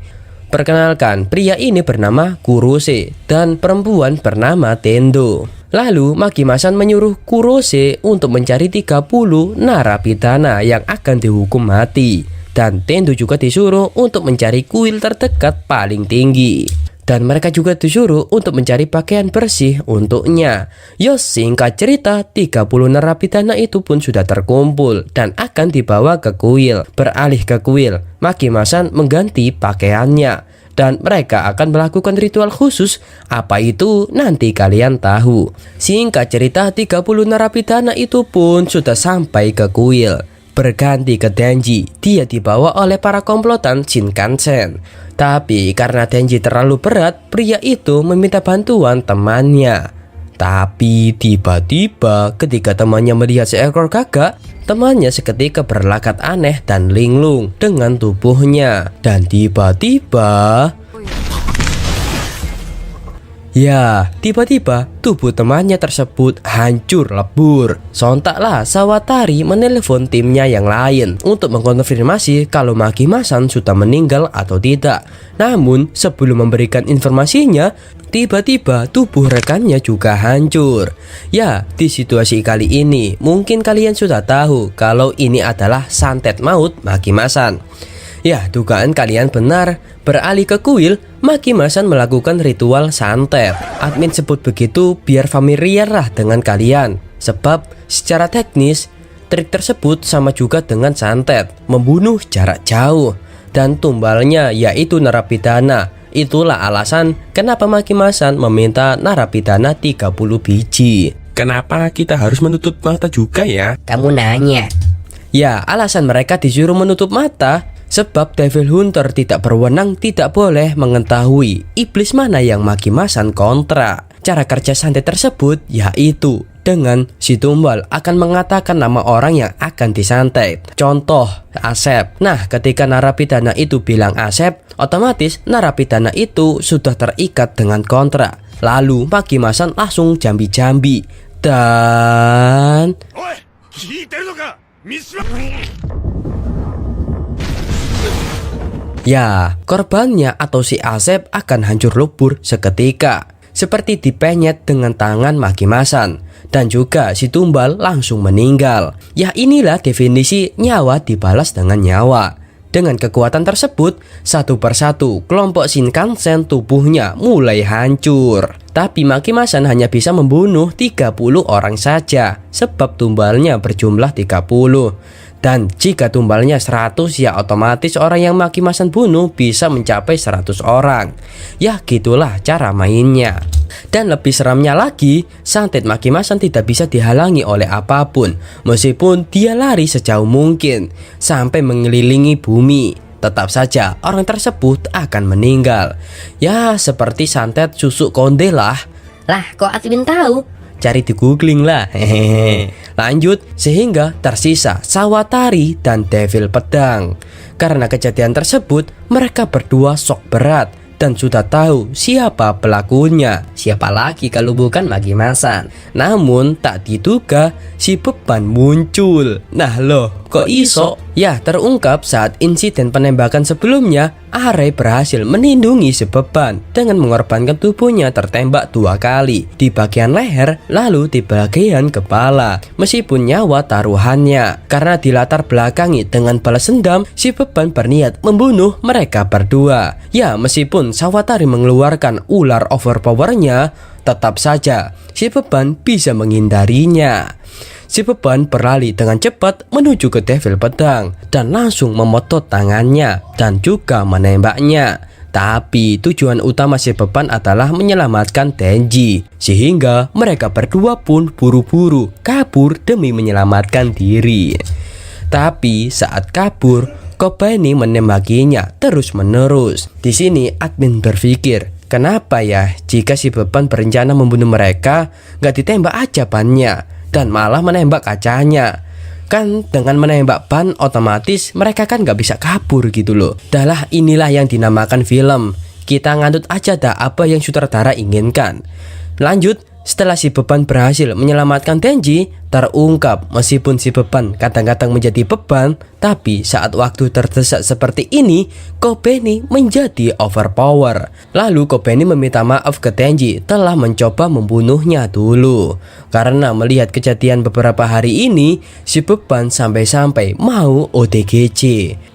H: Perkenalkan, pria ini bernama Kurose dan perempuan bernama Tendo. Lalu, Makimasan menyuruh Kurose untuk mencari 30 narapidana yang akan dihukum mati. Dan Tendo juga disuruh untuk mencari kuil terdekat paling tinggi. Dan mereka juga disuruh untuk mencari pakaian bersih untuknya. Singkat cerita, 30 narapidana itu pun sudah terkumpul dan akan dibawa ke kuil. Beralih ke kuil, Makimasan mengganti pakaiannya. Dan mereka akan melakukan ritual khusus. Apa itu? Nanti kalian tahu. Singkat cerita, 30 narapidana itu pun sudah sampai ke kuil. Berganti ke Denji, dia dibawa oleh para komplotan Shinkansen. Tapi karena Denji terlalu berat, pria itu meminta bantuan temannya. Tapi tiba-tiba ketika temannya melihat seekor gagak, temannya seketika berlakat aneh dan linglung dengan tubuhnya. Dan tiba-tiba tubuh temannya tersebut hancur lebur. Sontaklah Sawatari menelpon timnya yang lain untuk mengkonfirmasi kalau Makimasan sudah meninggal atau tidak. Namun sebelum memberikan informasinya, tiba-tiba tubuh rekannya juga hancur. Ya, di situasi kali ini mungkin kalian sudah tahu kalau ini adalah santet maut Makimasan. Ya, dugaan kalian benar. Beralih ke kuil, Makimasan melakukan ritual santet. Admin sebut begitu biar familiar lah dengan kalian. Sebab secara teknis, trik tersebut sama juga dengan santet, membunuh jarak jauh. Dan tumbalnya yaitu narapidana. Itulah alasan kenapa Makimasan meminta narapidana 30 biji.
I: Kenapa kita harus menutup mata juga ya?
G: Kamu nanya.
H: Ya, alasan mereka disuruh menutup mata sebab Devil Hunter tidak berwenang, tidak boleh mengetahui iblis mana yang Makimasan kontra. Cara kerja santet tersebut yaitu dengan si tumbal akan mengatakan nama orang yang akan disantet. Contoh, Asep. Nah, ketika narapidana itu bilang Asep, otomatis narapidana itu sudah terikat dengan kontrak. Lalu Makimasan langsung jambi-jambi. Dan ya, korbannya atau si Asep akan hancur lebur seketika, seperti dipenyet dengan tangan Makimasan. Dan juga si tumbal langsung meninggal. Ya, inilah definisi nyawa dibalas dengan nyawa. Dengan kekuatan tersebut, satu persatu kelompok Shinkansen tubuhnya mulai hancur. Tapi Makimasan hanya bisa membunuh 30 orang saja, sebab tumbalnya berjumlah 30. Dan jika tumbalnya 100, ya otomatis orang yang Makimasan bunuh bisa mencapai 100 orang. Ya, gitulah cara mainnya. Dan lebih seramnya lagi, santet Makimasan tidak bisa dihalangi oleh apapun. Meskipun dia lari sejauh mungkin sampai mengelilingi bumi, tetap saja orang tersebut akan meninggal. Ya, seperti santet susuk konde lah.
G: Lah, kok admin tahu?
H: Cari di googling lah. Hehehe. Lanjut, sehingga tersisa Sawatari dan Devil Pedang. Karena kejadian tersebut, mereka berdua shock berat dan sudah tahu siapa pelakunya. Siapa lagi kalau bukan Makimasan. Namun tak diduga si beban muncul. Nah loh, kok iso? Ya, terungkap saat insiden penembakan sebelumnya, Arei berhasil melindungi si beban dengan mengorbankan tubuhnya tertembak 2 kali di bagian leher lalu di bagian kepala. Meskipun nyawa taruhannya, karena dilatar belakangi dengan balas dendam, si beban berniat membunuh mereka berdua. Ya, meskipun Sawatari mengeluarkan ular overpowernya, tetap saja si beban bisa menghindarinya. Si beban berlari dengan cepat menuju ke Devil Pedang dan langsung memotong tangannya dan juga menembaknya. Tapi tujuan utama si beban adalah menyelamatkan Tenji. Sehingga mereka berdua pun buru-buru kabur demi menyelamatkan diri. Tapi saat kabur, Kobeni menemakinya terus-menerus. Di sini admin berpikir, kenapa ya jika si beban berencana membunuh mereka, gak ditembak aja bannya dan malah menembak kacanya. Kan dengan menembak ban otomatis mereka kan gak bisa kabur gitu loh. Dahlah inilah yang dinamakan film. Kita ngantut aja dah apa yang sutradara inginkan. Lanjut, setelah si beban berhasil menyelamatkan Tenji, terungkap meskipun si beban kadang-kadang menjadi beban, tapi saat waktu terdesak seperti ini, Kobeni menjadi overpower. Lalu Kobeni meminta maaf ke Tenji telah mencoba membunuhnya dulu. Karena melihat kejadian beberapa hari ini, si beban sampai-sampai mau OTGC.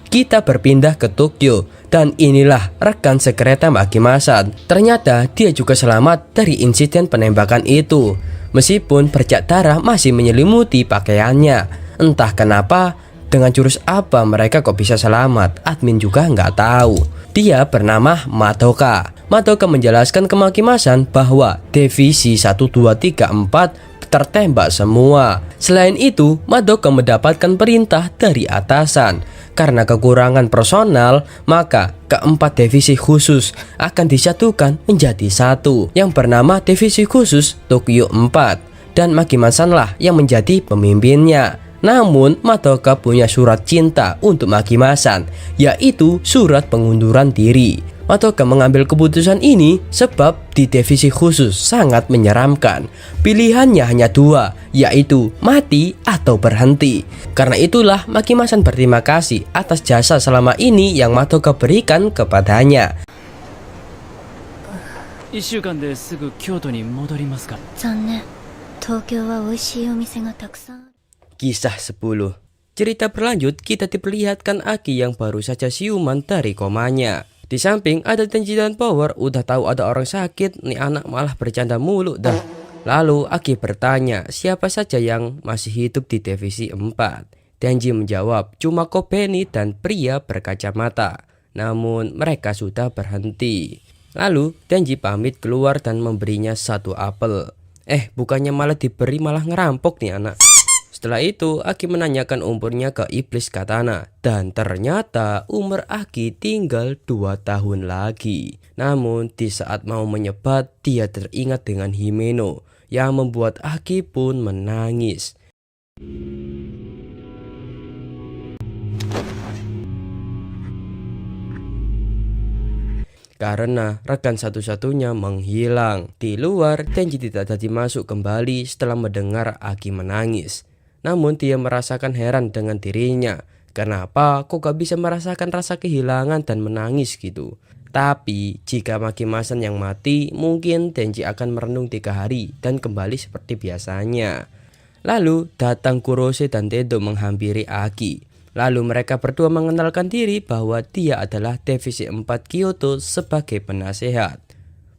H: Kita berpindah ke Tokyo dan inilah rekan sekereta Makimasan. Ternyata dia juga selamat dari insiden penembakan itu. Meskipun bercak darah masih menyelimuti pakaiannya. Entah kenapa, dengan jurus apa mereka kok bisa selamat, admin juga nggak tahu. Dia bernama Madoka. Madoka menjelaskan ke Makimasan bahwa divisi 1, 2, 3, 4 tertembak semua. Selain itu, Madoka mendapatkan perintah dari atasan. Karena kekurangan personal, maka keempat divisi khusus akan disatukan menjadi satu yang bernama Divisi Khusus Tokyo 4. Dan Makimasan-lah yang menjadi pemimpinnya. Namun Madoka punya surat cinta untuk Makimasan, yaitu surat pengunduran diri. Madoka mengambil keputusan ini sebab di divisi khusus sangat menyeramkan. Pilihannya hanya dua, yaitu mati atau berhenti. Karena itulah Makimasan berterima kasih atas jasa selama ini yang Madoka berikan kepadanya.
E: 1週間ですぐ京都に戻りますから。
F: 残念。東京は美味しいお店がたくさんある。
H: Kisah 10. Cerita berlanjut, kita diperlihatkan Aki yang baru saja siuman dari komanya. Di samping ada Tenji dan Power, udah tahu ada orang sakit, nih anak malah bercanda mulu dah. Lalu Aki bertanya siapa saja yang masih hidup di divisi 4. Tenji menjawab cuma Kobeni dan pria berkacamata. Namun mereka sudah berhenti. Lalu Tenji pamit keluar dan memberinya 1 apel. Bukannya malah diberi, malah ngerampok nih anak. Setelah itu Aki menanyakan umurnya ke Iblis Katana. Dan ternyata umur Aki tinggal 2 tahun lagi. Namun di saat mau menyebat, dia teringat dengan Himeno yang membuat Aki pun menangis. Karena rekan satu-satunya menghilang. Di luar, Tenji tidak jadi masuk kembali setelah mendengar Aki menangis. Namun dia merasakan heran dengan dirinya. Kenapa kok gak bisa merasakan rasa kehilangan dan menangis gitu. Tapi jika Makimasan yang mati, mungkin Tenji akan merenung 3 hari dan kembali seperti biasanya. Lalu datang Kurose dan Tendo menghampiri Aki. Lalu mereka berdua mengenalkan diri bahwa dia adalah divisi 4 Kyoto sebagai penasehat.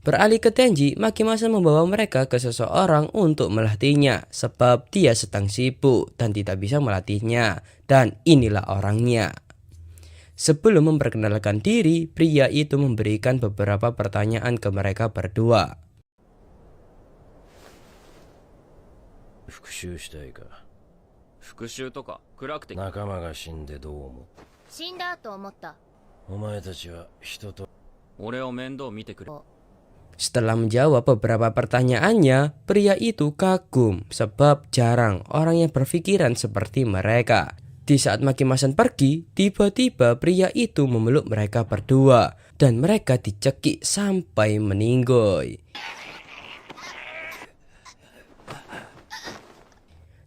H: Beralih ke Tenji, Makimasan membawa mereka ke seseorang untuk melatihnya sebab dia sedang sibuk dan tidak bisa melatihnya. Dan inilah orangnya. Sebelum memperkenalkan diri, pria itu memberikan beberapa pertanyaan ke mereka berdua.
D: 復讐したいか。
E: 復讐とか暗くて。
D: 仲間が死んでどう思う。
F: 死んだと思った。
D: お前たちは人と。
E: 俺を面倒見てくれ。
H: Setelah menjawab beberapa pertanyaannya, pria itu kagum sebab jarang orang yang berpikiran seperti mereka. Di saat Makimasan pergi, tiba-tiba pria itu memeluk mereka berdua dan mereka dicekik sampai meninggoy.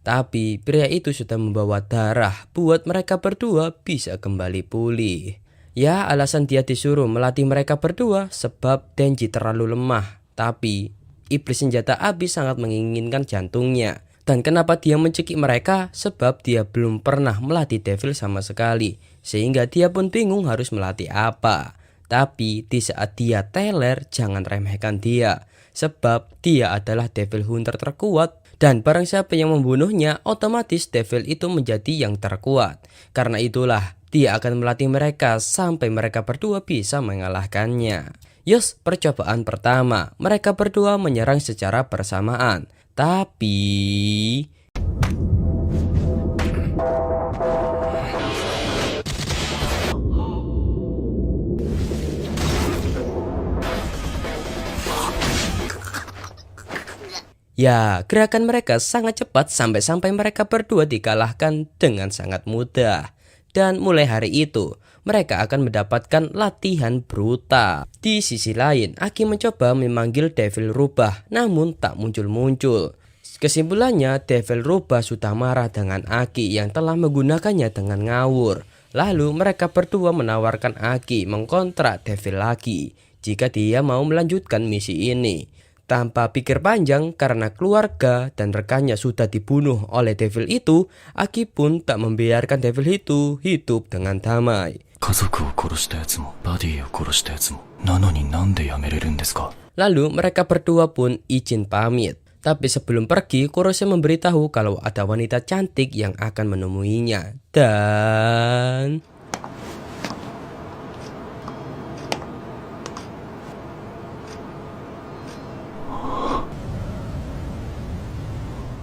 H: Tapi pria itu sudah membawa darah buat mereka berdua bisa kembali pulih. Ya, alasan dia disuruh melatih mereka berdua sebab Tenji terlalu lemah. Tapi iblis senjata api sangat menginginkan jantungnya. Dan kenapa dia mencekik mereka? Sebab dia belum pernah melatih Devil sama sekali. Sehingga dia pun bingung harus melatih apa. Tapi di saat dia teler, jangan remehkan dia. Sebab dia adalah Devil Hunter terkuat. Dan barang siapa yang membunuhnya, otomatis Devil itu menjadi yang terkuat. Karena itulah dia akan melatih mereka sampai mereka berdua bisa mengalahkannya. Yos, percobaan pertama, mereka berdua menyerang secara bersamaan. Tapi ya, gerakan mereka sangat cepat sampai-sampai mereka berdua dikalahkan dengan sangat mudah. Dan mulai hari itu, mereka akan mendapatkan latihan brutal. Di sisi lain, Aki mencoba memanggil Devil Rubah, namun tak muncul-muncul. Kesimpulannya, Devil Rubah sudah marah dengan Aki yang telah menggunakannya dengan ngawur. Lalu mereka berdua menawarkan Aki mengkontrak Devil lagi jika dia mau melanjutkan misi ini. Tanpa pikir panjang, karena keluarga dan rekannya sudah dibunuh oleh Devil itu, Aki pun tak membiarkan Devil itu hidup dengan damai. Lalu mereka berdua pun izin pamit. Tapi sebelum pergi, Kurose memberitahu kalau ada wanita cantik yang akan menemuinya. Dan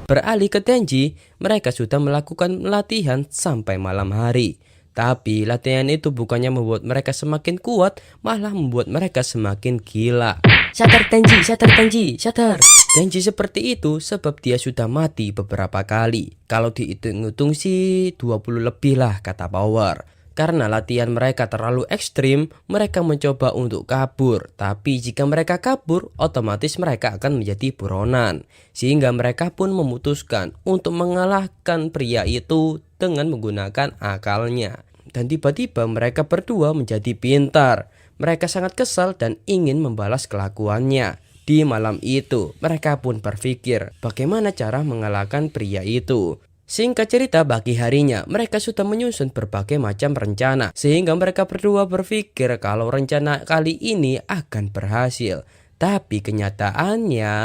H: beralih ke Denji, mereka sudah melakukan latihan sampai malam hari. Tapi latihan itu bukannya membuat mereka semakin kuat, malah membuat mereka semakin gila. Sadar Denji, sadar Denji, sadar. Denji seperti itu sebab dia sudah mati beberapa kali. Kalau dihitung-hitung sih 20 lebih lah kata Power. Karena latihan mereka terlalu ekstrim, mereka mencoba untuk kabur. Tapi jika mereka kabur, otomatis mereka akan menjadi buronan. Sehingga mereka pun memutuskan untuk mengalahkan pria itu dengan menggunakan akalnya. Dan tiba-tiba mereka berdua menjadi pintar. Mereka sangat kesal dan ingin membalas kelakuannya. Di malam itu, mereka pun berpikir bagaimana cara mengalahkan pria itu. Singkat cerita, pagi harinya mereka sudah menyusun berbagai macam rencana. Sehingga mereka berdua berpikir kalau rencana kali ini akan berhasil. Tapi kenyataannya,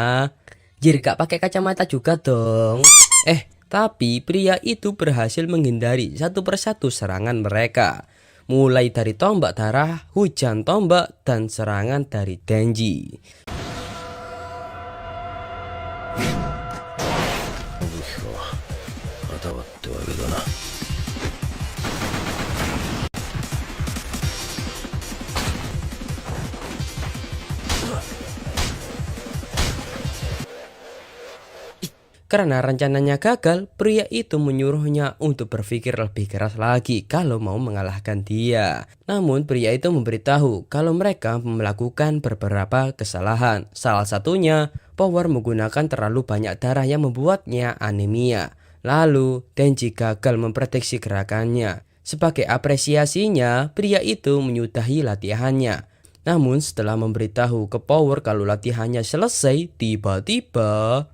H: Jir gak pakai kacamata juga dong. Tapi pria itu berhasil menghindari satu persatu serangan mereka. Mulai dari tombak darah, hujan tombak, dan serangan dari Denji. Karena rencananya gagal, pria itu menyuruhnya untuk berpikir lebih keras lagi kalau mau mengalahkan dia. Namun pria itu memberitahu kalau mereka melakukan beberapa kesalahan. Salah satunya, Power menggunakan terlalu banyak darah yang membuatnya anemia. Lalu Denji gagal memprediksi gerakannya. Sebagai apresiasinya, pria itu menyudahi latihannya. Namun setelah memberitahu ke Power kalau latihannya selesai, tiba-tiba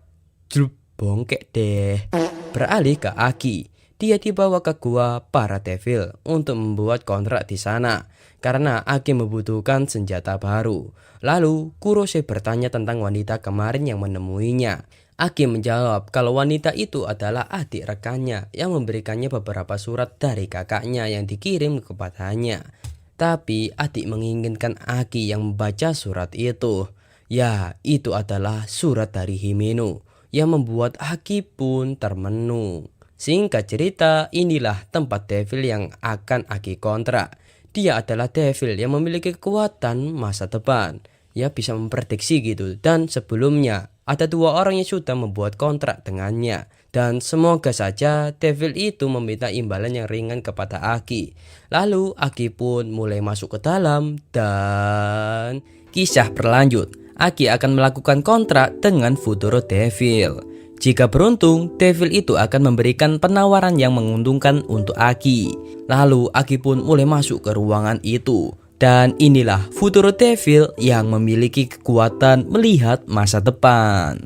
H: bongkek deh. Beralih ke Aki, dia dibawa ke gua para Devil untuk membuat kontrak di sana karena Aki membutuhkan senjata baru. Lalu Kurose bertanya tentang wanita kemarin yang menemuinya. Aki menjawab kalau wanita itu adalah adik rekannya yang memberikannya beberapa surat dari kakaknya yang dikirim kepadanya. Tapi adik menginginkan Aki yang membaca surat itu. Ya, itu adalah surat dari Himeno yang membuat Aki pun termenung. Singkat cerita, inilah tempat Devil yang akan Aki kontrak. Dia adalah Devil yang memiliki kekuatan masa depan. Ya bisa memprediksi gitu. Dan sebelumnya ada 2 orang yang sudah membuat kontrak dengannya. Dan semoga saja Devil itu meminta imbalan yang ringan kepada Aki. Lalu Aki pun mulai masuk ke dalam dan kisah berlanjut. Aki akan melakukan kontrak dengan Futuro Devil. Jika beruntung, Devil itu akan memberikan penawaran yang menguntungkan untuk Aki. Lalu Aki pun mulai masuk ke ruangan itu. Dan inilah Futuro Devil yang memiliki kekuatan melihat masa depan.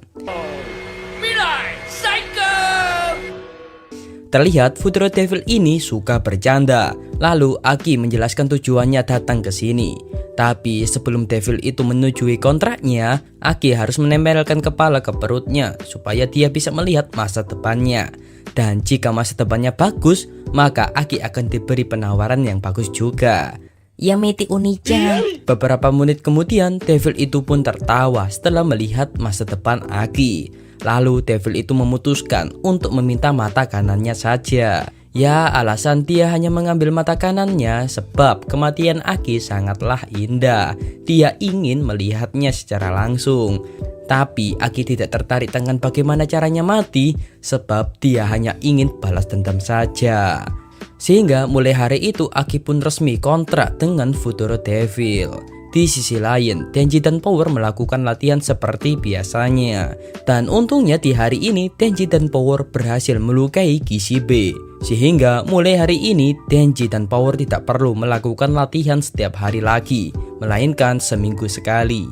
H: Terlihat Futuro Devil ini suka bercanda. Lalu Aki menjelaskan tujuannya datang ke sini. Tapi sebelum Devil itu menyetujui kontraknya, Aki harus menempelkan kepala ke perutnya supaya dia bisa melihat masa depannya. Dan jika masa depannya bagus, maka Aki akan diberi penawaran yang bagus juga.
G: Ya meti Uni-chan.
H: Beberapa menit kemudian, Devil itu pun tertawa setelah melihat masa depan Aki. Lalu Devil itu memutuskan untuk meminta mata kanannya saja. Ya, alasan dia hanya mengambil mata kanannya sebab kematian Aki sangatlah indah. Dia ingin melihatnya secara langsung. Tapi Aki tidak tertarik dengan bagaimana caranya mati sebab dia hanya ingin balas dendam saja. Sehingga mulai hari itu Aki pun resmi kontrak dengan Futuro Devil. Di sisi lain, Denji dan Power melakukan latihan seperti biasanya. Dan untungnya di hari ini Denji dan Power berhasil melukai Kishibe. Sehingga mulai hari ini Denji dan Power tidak perlu melakukan latihan setiap hari lagi, melainkan seminggu sekali.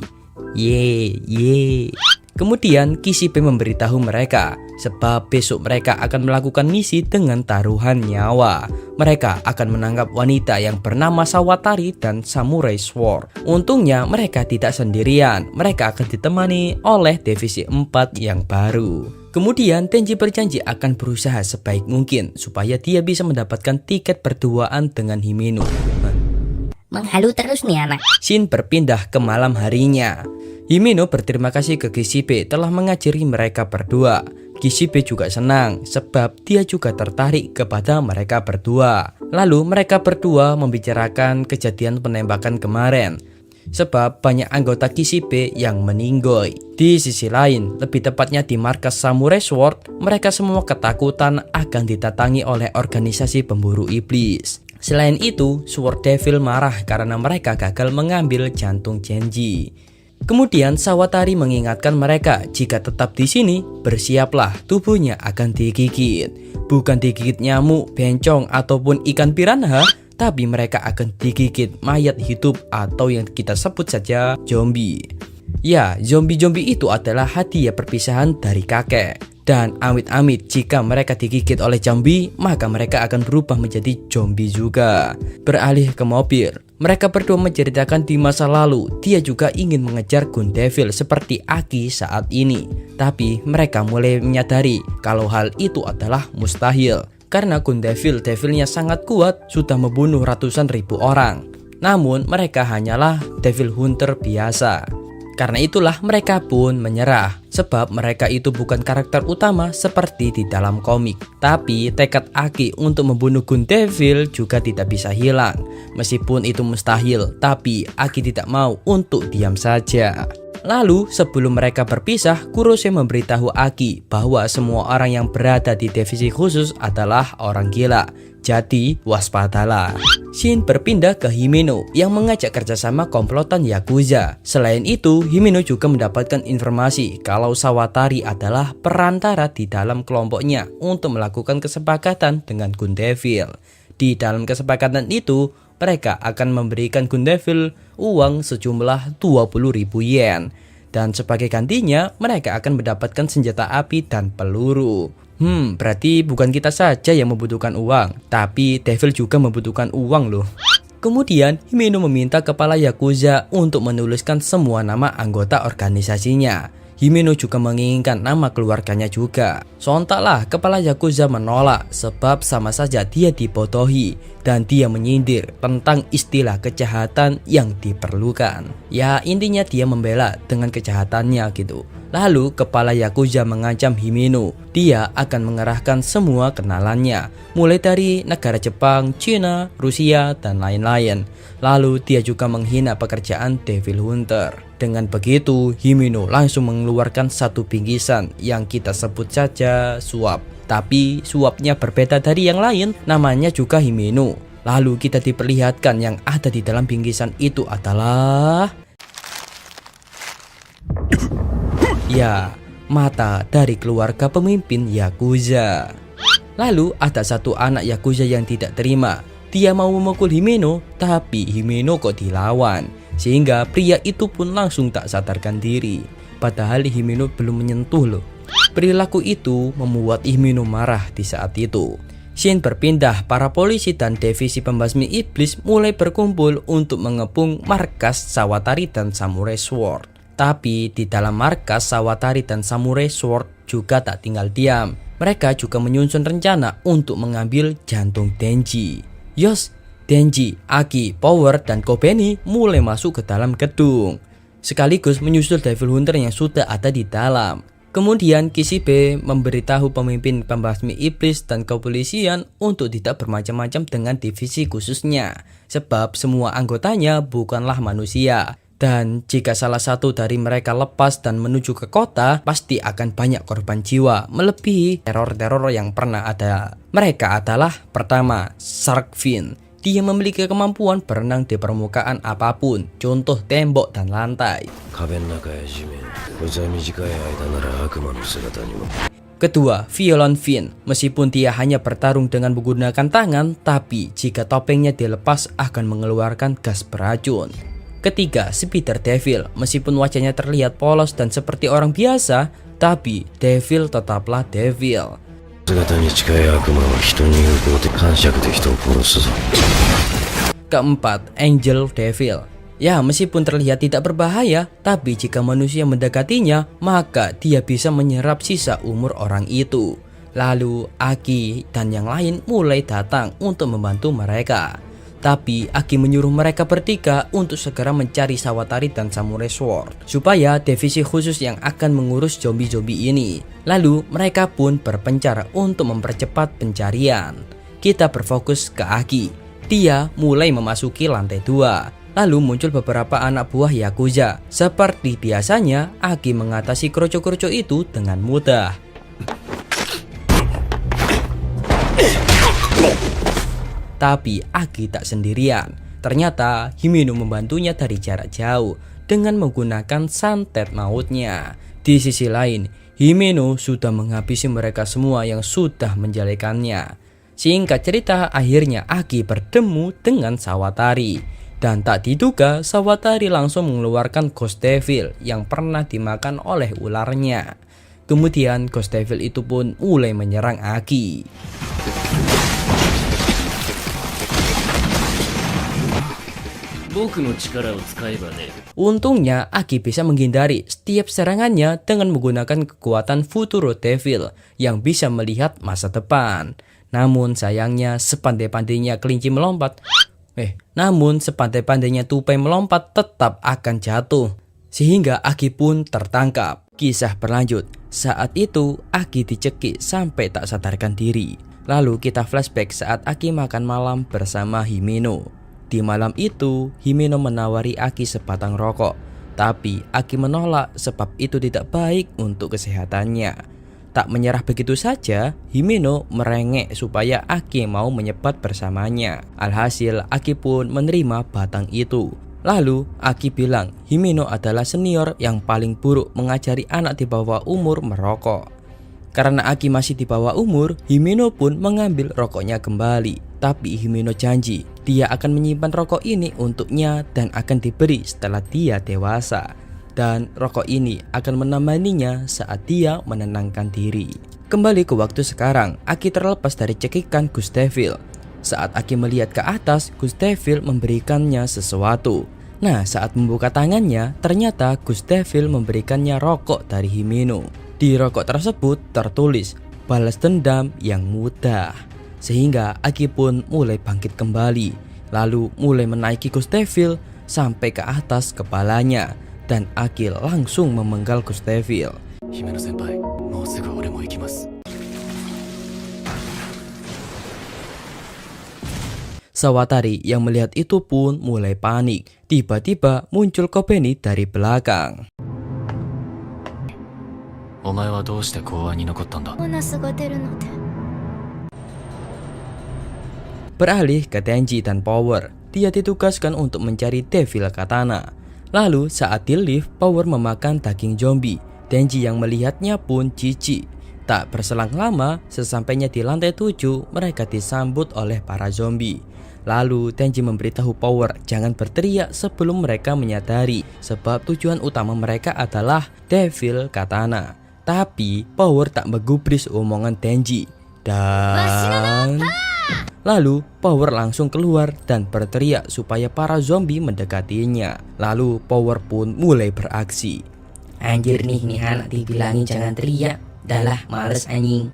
H: Yeay. Kemudian Kishibe memberitahu mereka sebab besok mereka akan melakukan misi dengan taruhan nyawa. Mereka akan menangkap wanita yang bernama Sawatari dan Samurai Sword. Untungnya mereka tidak sendirian, mereka akan ditemani oleh divisi 4 yang baru. Kemudian Denji berjanji akan berusaha sebaik mungkin supaya dia bisa mendapatkan tiket berduaan dengan Himeno.
G: Menghalu terus nih anak.
H: Shin berpindah ke malam harinya. Himeno berterima kasih ke Kishibe telah mengajari mereka berdua. Kishibe juga senang sebab dia juga tertarik kepada mereka berdua. Lalu mereka berdua membicarakan kejadian penembakan kemarin sebab banyak anggota Kishibe yang meninggoy. Di sisi lain, lebih tepatnya di markas Samurai Sword, mereka semua ketakutan akan didatangi oleh organisasi pemburu iblis. Selain itu, Sword Devil marah karena mereka gagal mengambil jantung Genji. Kemudian Sawatari mengingatkan mereka jika tetap di sini, bersiaplah tubuhnya akan digigit. Bukan digigit nyamuk, bencong, ataupun ikan piranha, tapi mereka akan digigit mayat hidup atau yang kita sebut saja zombie. Ya, zombie-zombie itu adalah hadiah perpisahan dari kakek. Dan amit-amit jika mereka digigit oleh zombie, maka mereka akan berubah menjadi zombie juga. Beralih ke mobil, mereka berdua menceritakan di masa lalu dia juga ingin mengejar Gun Devil seperti Aki saat ini. Tapi mereka mulai menyadari kalau hal itu adalah mustahil. Karena Gun Devilnya sangat kuat, sudah membunuh ratusan ribu orang. Namun mereka hanyalah Devil Hunter biasa. Karena itulah mereka pun menyerah, sebab mereka itu bukan karakter utama seperti di dalam komik. Tapi tekad Aki untuk membunuh Gun Devil juga tidak bisa hilang. Meskipun itu mustahil, tapi Aki tidak mau untuk diam saja. Lalu sebelum mereka berpisah, Kurose memberitahu Aki bahwa semua orang yang berada di divisi khusus adalah orang gila. Jadi waspadalah. Shin berpindah ke Himeno yang mengajak kerjasama komplotan Yakuza. Selain itu, Himeno juga mendapatkan informasi kalau Sawatari adalah perantara di dalam kelompoknya untuk melakukan kesepakatan dengan Gun Devil. Di dalam kesepakatan itu, mereka akan memberikan Gun Devil uang sejumlah 20.000 yen. Dan sebagai gantinya, mereka akan mendapatkan senjata api dan peluru. Berarti bukan kita saja yang membutuhkan uang, tapi Devil juga membutuhkan uang loh. Kemudian Himeno meminta kepala Yakuza untuk menuliskan semua nama anggota organisasinya. Himeno juga menginginkan nama keluarganya juga. Sontaklah kepala Yakuza menolak sebab sama saja dia dibodohi dan dia menyindir tentang istilah kejahatan yang diperlukan. Ya intinya dia membela dengan kejahatannya gitu. Lalu kepala Yakuza mengancam Himeno. Dia akan mengerahkan semua kenalannya, mulai dari negara Jepang, Cina, Rusia, dan lain-lain. Lalu dia juga menghina pekerjaan Devil Hunter. Dengan begitu, Himeno langsung mengeluarkan satu bingkisan yang kita sebut saja suap. Tapi suapnya berbeda dari yang lain, namanya juga Himeno. Lalu kita diperlihatkan yang ada di dalam bingkisan itu adalah... ya, mata dari keluarga pemimpin Yakuza. Lalu ada satu anak Yakuza yang tidak terima. Dia mau memukul Himeno, tapi Himeno kok dilawan. Sehingga pria itu pun langsung tak sadarkan diri. Padahal Himeno belum menyentuh loh. Perilaku itu membuat Himeno marah di saat itu. Shin berpindah, para polisi dan divisi pembasmi iblis mulai berkumpul untuk mengepung markas Sawatari dan Samurai Sword. Tapi di dalam markas Sawatari dan Samurai Sword juga tak tinggal diam. mereka juga menyusun rencana untuk mengambil jantung Denji. Yos, Denji, Aki, Power, dan Kobeni mulai masuk ke dalam gedung, sekaligus menyusul Devil Hunter yang sudah ada di dalam. Kemudian Kishibe memberitahu pemimpin pembasmi iblis dan kepolisian untuk tidak bermacam-macam dengan divisi khususnya, sebab semua anggotanya bukanlah manusia. Dan jika salah satu dari mereka lepas dan menuju ke kota, pasti akan banyak korban jiwa, melebihi teror-teror yang pernah ada. Mereka adalah pertama, Shark Fin. Dia memiliki kemampuan berenang di permukaan apapun, contoh tembok dan lantai. Kedua, Violon Fin. Meskipun dia hanya bertarung dengan menggunakan tangan, tapi jika topengnya dilepas akan mengeluarkan gas beracun. Ketiga, Spider Devil. Meskipun wajahnya terlihat polos dan seperti orang biasa, tapi Devil tetaplah Devil. Keempat, Angel Devil. Ya, meskipun terlihat tidak berbahaya, tapi jika manusia mendekatinya, maka dia bisa menyerap sisa umur orang itu. Lalu Aki dan yang lain mulai datang untuk membantu mereka. Tapi Aki menyuruh mereka bertiga untuk segera mencari Sawatari dan Samurai Sword, supaya divisi khusus yang akan mengurus zombie-zombie ini. Lalu mereka pun berpencar untuk mempercepat pencarian. Kita berfokus ke Aki. Dia mulai memasuki lantai 2. Lalu muncul beberapa anak buah Yakuza. Seperti biasanya, Aki mengatasi kroco-kroco itu dengan mudah. Tapi Aki tak sendirian. Ternyata Himeno membantunya dari jarak jauh dengan menggunakan santet mautnya. Di sisi lain, Himeno sudah menghabisi mereka semua yang sudah menjelekannya. Singkat cerita, akhirnya Aki bertemu dengan Sawatari. Dan tak diduga, Sawatari langsung mengeluarkan Ghost Devil yang pernah dimakan oleh ularnya. Kemudian Ghost Devil itu pun mulai menyerang Aki. Untungnya Aki bisa menghindari setiap serangannya dengan menggunakan kekuatan Futuro Devil yang bisa melihat masa depan. Namun sayangnya sepandai-pandainya kelinci melompat, sepandai-pandainya tupai melompat tetap akan jatuh. Sehingga Aki pun tertangkap. Kisah berlanjut. Saat itu Aki dicekik sampai tak sadarkan diri. Lalu kita flashback saat Aki makan malam bersama Himeno. Di malam itu, Himeno menawari Aki sebatang rokok. Tapi Aki menolak sebab itu tidak baik untuk kesehatannya. Tak menyerah begitu saja, Himeno merengek supaya Aki mau menyebat bersamanya. Alhasil Aki pun menerima batang itu. Lalu Aki bilang Himeno adalah senior yang paling buruk mengajari anak di bawah umur merokok. Karena Aki masih di bawah umur, Himeno pun mengambil rokoknya kembali. Tapi Himeno janji dia akan menyimpan rokok ini untuknya dan akan diberi setelah dia dewasa. Dan rokok ini akan menemaninya saat dia menenangkan diri. Kembali ke waktu sekarang, Aki terlepas dari cekikan Ghost Devil. Saat Aki melihat ke atas, Ghost Devil memberikannya sesuatu. Nah, saat membuka tangannya, ternyata Ghost Devil memberikannya rokok dari Himeno. Di rokok tersebut tertulis balas dendam yang mudah. Sehingga Aki pun mulai bangkit kembali. Lalu mulai menaiki Ghost Devil sampai ke atas kepalanya. Dan Aki langsung memenggal Ghost Devil. Sawatari yang melihat itu pun mulai panik. Tiba-tiba muncul Kobeni dari belakang. Beralih ke Denji dan Power, dia ditugaskan untuk mencari Devil Katana. Lalu saat di lift, Power memakan daging zombie. Denji yang melihatnya pun jijik. Tak berselang lama, sesampainya di lantai 7, mereka disambut oleh para zombie. Lalu Denji memberitahu Power jangan berteriak sebelum mereka menyadari, sebab tujuan utama mereka adalah Devil Katana. Tapi Power tak menggubris omongan Denji. Dan lalu Power langsung keluar dan berteriak supaya para zombie mendekatinya. Lalu Power pun mulai beraksi.
G: Anjir nih anak dibilangin jangan teriak. Dah lah, males anjing.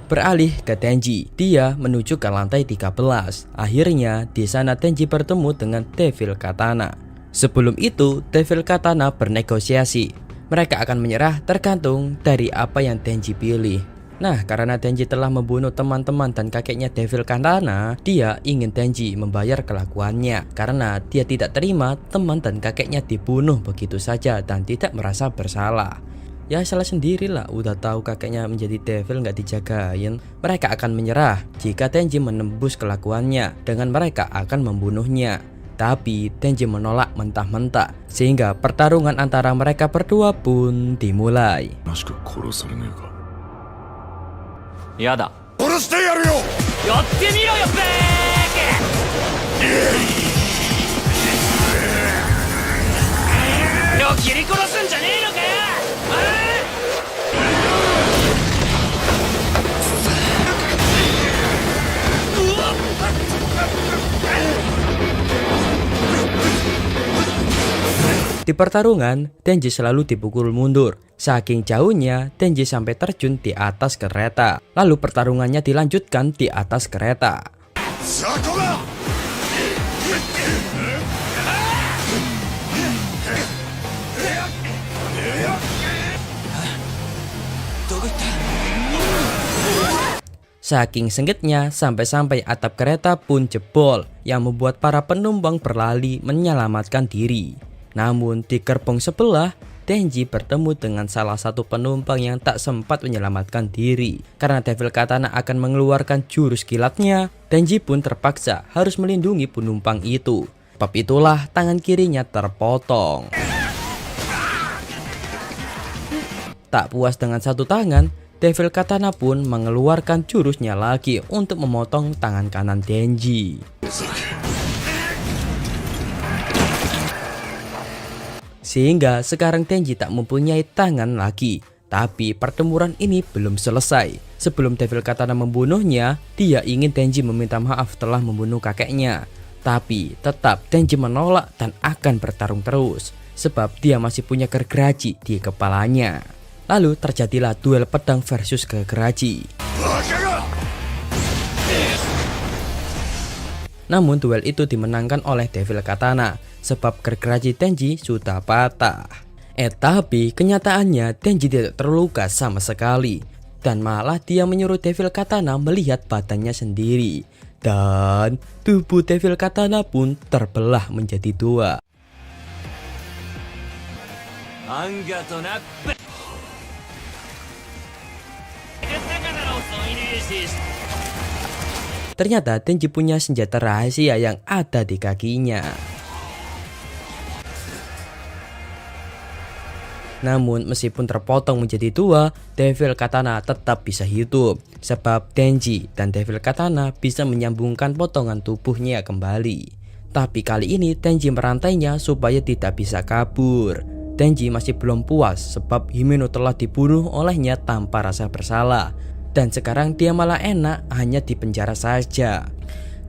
H: beralih ke Tenji. Dia menuju ke lantai 13. Akhirnya di sana Tenji bertemu dengan Devil Katana. Sebelum itu Devil Katana bernegosiasi. Mereka akan menyerah tergantung dari apa yang Tenji pilih. Nah, karena Tenji telah membunuh teman-teman dan kakeknya Devil Katana, dia ingin Tenji membayar kelakuannya karena dia tidak terima teman dan kakeknya dibunuh begitu saja dan tidak merasa bersalah. Ya salah sendirilah, udah tahu kakeknya menjadi devil nggak dijagain. Mereka akan menyerah jika Tenji menembus kelakuannya dengan mereka akan membunuhnya. Tapi Tenji menolak mentah-mentah sehingga pertarungan antara mereka berdua pun dimulai.
C: ましく殺されねえか。
E: やだ。
C: 殺してやるよ。
E: やってみろよベーケ。よ切り殺すんじゃねえのかよ。
H: Di pertarungan, Tenji selalu dipukul mundur. Saking jauhnya, Tenji sampai terjun di atas kereta. Lalu pertarungannya dilanjutkan di atas kereta. Saking sengitnya, sampai-sampai atap kereta pun jebol, yang membuat para penumpang berlari menyelamatkan diri. Namun di gerbong sebelah, Tenji bertemu dengan salah satu penumpang yang tak sempat menyelamatkan diri. Karena Devil Katana akan mengeluarkan jurus kilatnya, Tenji pun terpaksa harus melindungi penumpang itu. Sebab itulah tangan kirinya terpotong. Tak puas dengan satu tangan, Devil Katana pun mengeluarkan jurusnya lagi untuk memotong tangan kanan Tenji. Sehingga sekarang Tenji tak mempunyai tangan lagi. Tapi pertempuran ini belum selesai. Sebelum Devil Katana membunuhnya, dia ingin Tenji meminta maaf telah membunuh kakeknya. Tapi tetap Tenji menolak dan akan bertarung terus. Sebab dia masih punya gergaji di kepalanya. Lalu terjadilah duel pedang versus gergaji. Namun duel itu dimenangkan oleh Devil Katana sebab gergaji Tenji sudah patah. Tapi kenyataannya Tenji tidak terluka sama sekali. Dan malah dia menyuruh Devil Katana melihat badannya sendiri. Dan tubuh Devil Katana pun terbelah menjadi dua. Ternyata Tenji punya senjata rahasia yang ada di kakinya. Namun meskipun terpotong menjadi dua, Devil Katana tetap bisa hidup. Sebab Tenji dan Devil Katana bisa menyambungkan potongan tubuhnya kembali. Tapi kali ini Tenji merantainya supaya tidak bisa kabur. Tenji masih belum puas sebab Himeno telah dibunuh olehnya tanpa rasa bersalah. Dan sekarang dia malah enak hanya di penjara saja.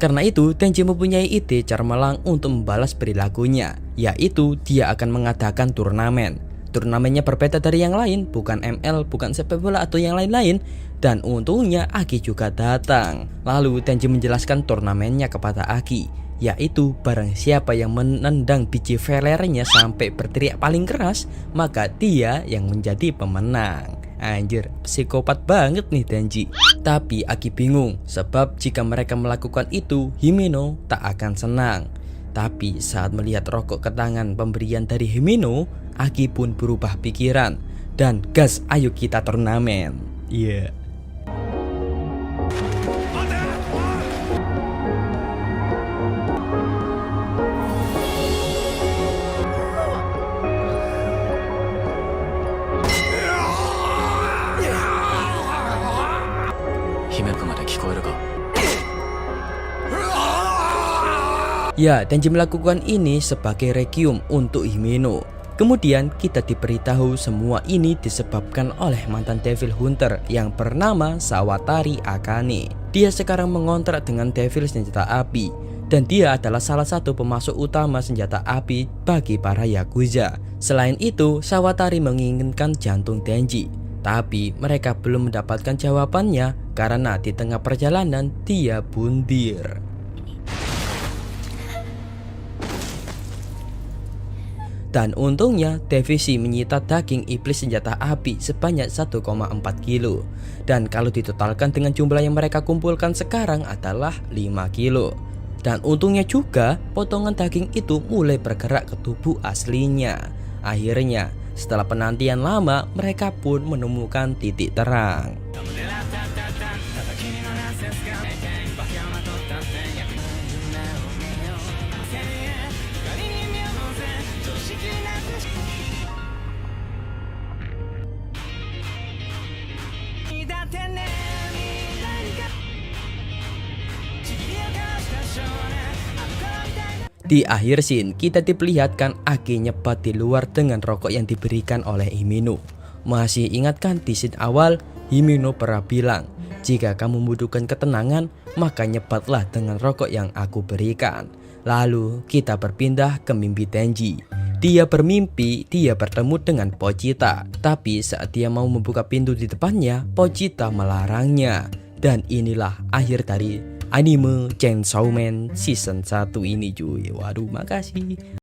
H: Karena itu Tenji mempunyai ide cemerlang untuk membalas perilakunya, yaitu dia akan mengadakan turnamen. Turnamennya berbeda dari yang lain, bukan ML, bukan sepak bola atau yang lain-lain. Dan untungnya Aki juga datang. Lalu Tenji menjelaskan turnamennya kepada Aki, yaitu barang siapa yang menendang biji velernya sampai berteriak paling keras, maka dia yang menjadi pemenang. Anjir, psikopat banget nih Tenji. Tapi Aki bingung, sebab jika mereka melakukan itu, Himeno tak akan senang. Tapi saat melihat rokok ke tangan pemberian dari Himeno, Aki pun berubah pikiran. Dan gas, ayo kita turnamen. Iya. Ya, Tenji melakukan ini sebagai requiem untuk Himeno. Kemudian kita diberitahu semua ini disebabkan oleh mantan Devil Hunter yang bernama Sawatari Akane. Dia sekarang mengontrak dengan Devil senjata api. Dan dia adalah salah satu pemasok utama senjata api bagi para Yakuza. Selain itu, Sawatari menginginkan jantung Tenji.
B: Tapi mereka belum mendapatkan jawabannya karena di tengah perjalanan dia bundir. Dan untungnya divisi menyita daging iblis senjata api sebanyak 1,4 kilo. Dan kalau ditotalkan dengan jumlah yang mereka kumpulkan sekarang adalah 5 kilo. Dan untungnya juga potongan daging itu mulai bergerak ke tubuh aslinya. Akhirnya setelah penantian lama mereka pun menemukan titik terang. Di akhir scene, kita diperlihatkan Aki nyebat di luar dengan rokok yang diberikan oleh Himeno. Masih ingatkan di scene awal, Himeno pernah bilang, jika kamu membutuhkan ketenangan, maka nyebatlah dengan rokok yang aku berikan. Lalu kita berpindah ke mimpi Tenji. Dia bermimpi dia bertemu dengan Pochita, tapi saat dia mau membuka pintu di depannya, Pochita melarangnya. Dan inilah akhir dari anime Chainsaw Man season 1 ini cuy. Waduh, makasih.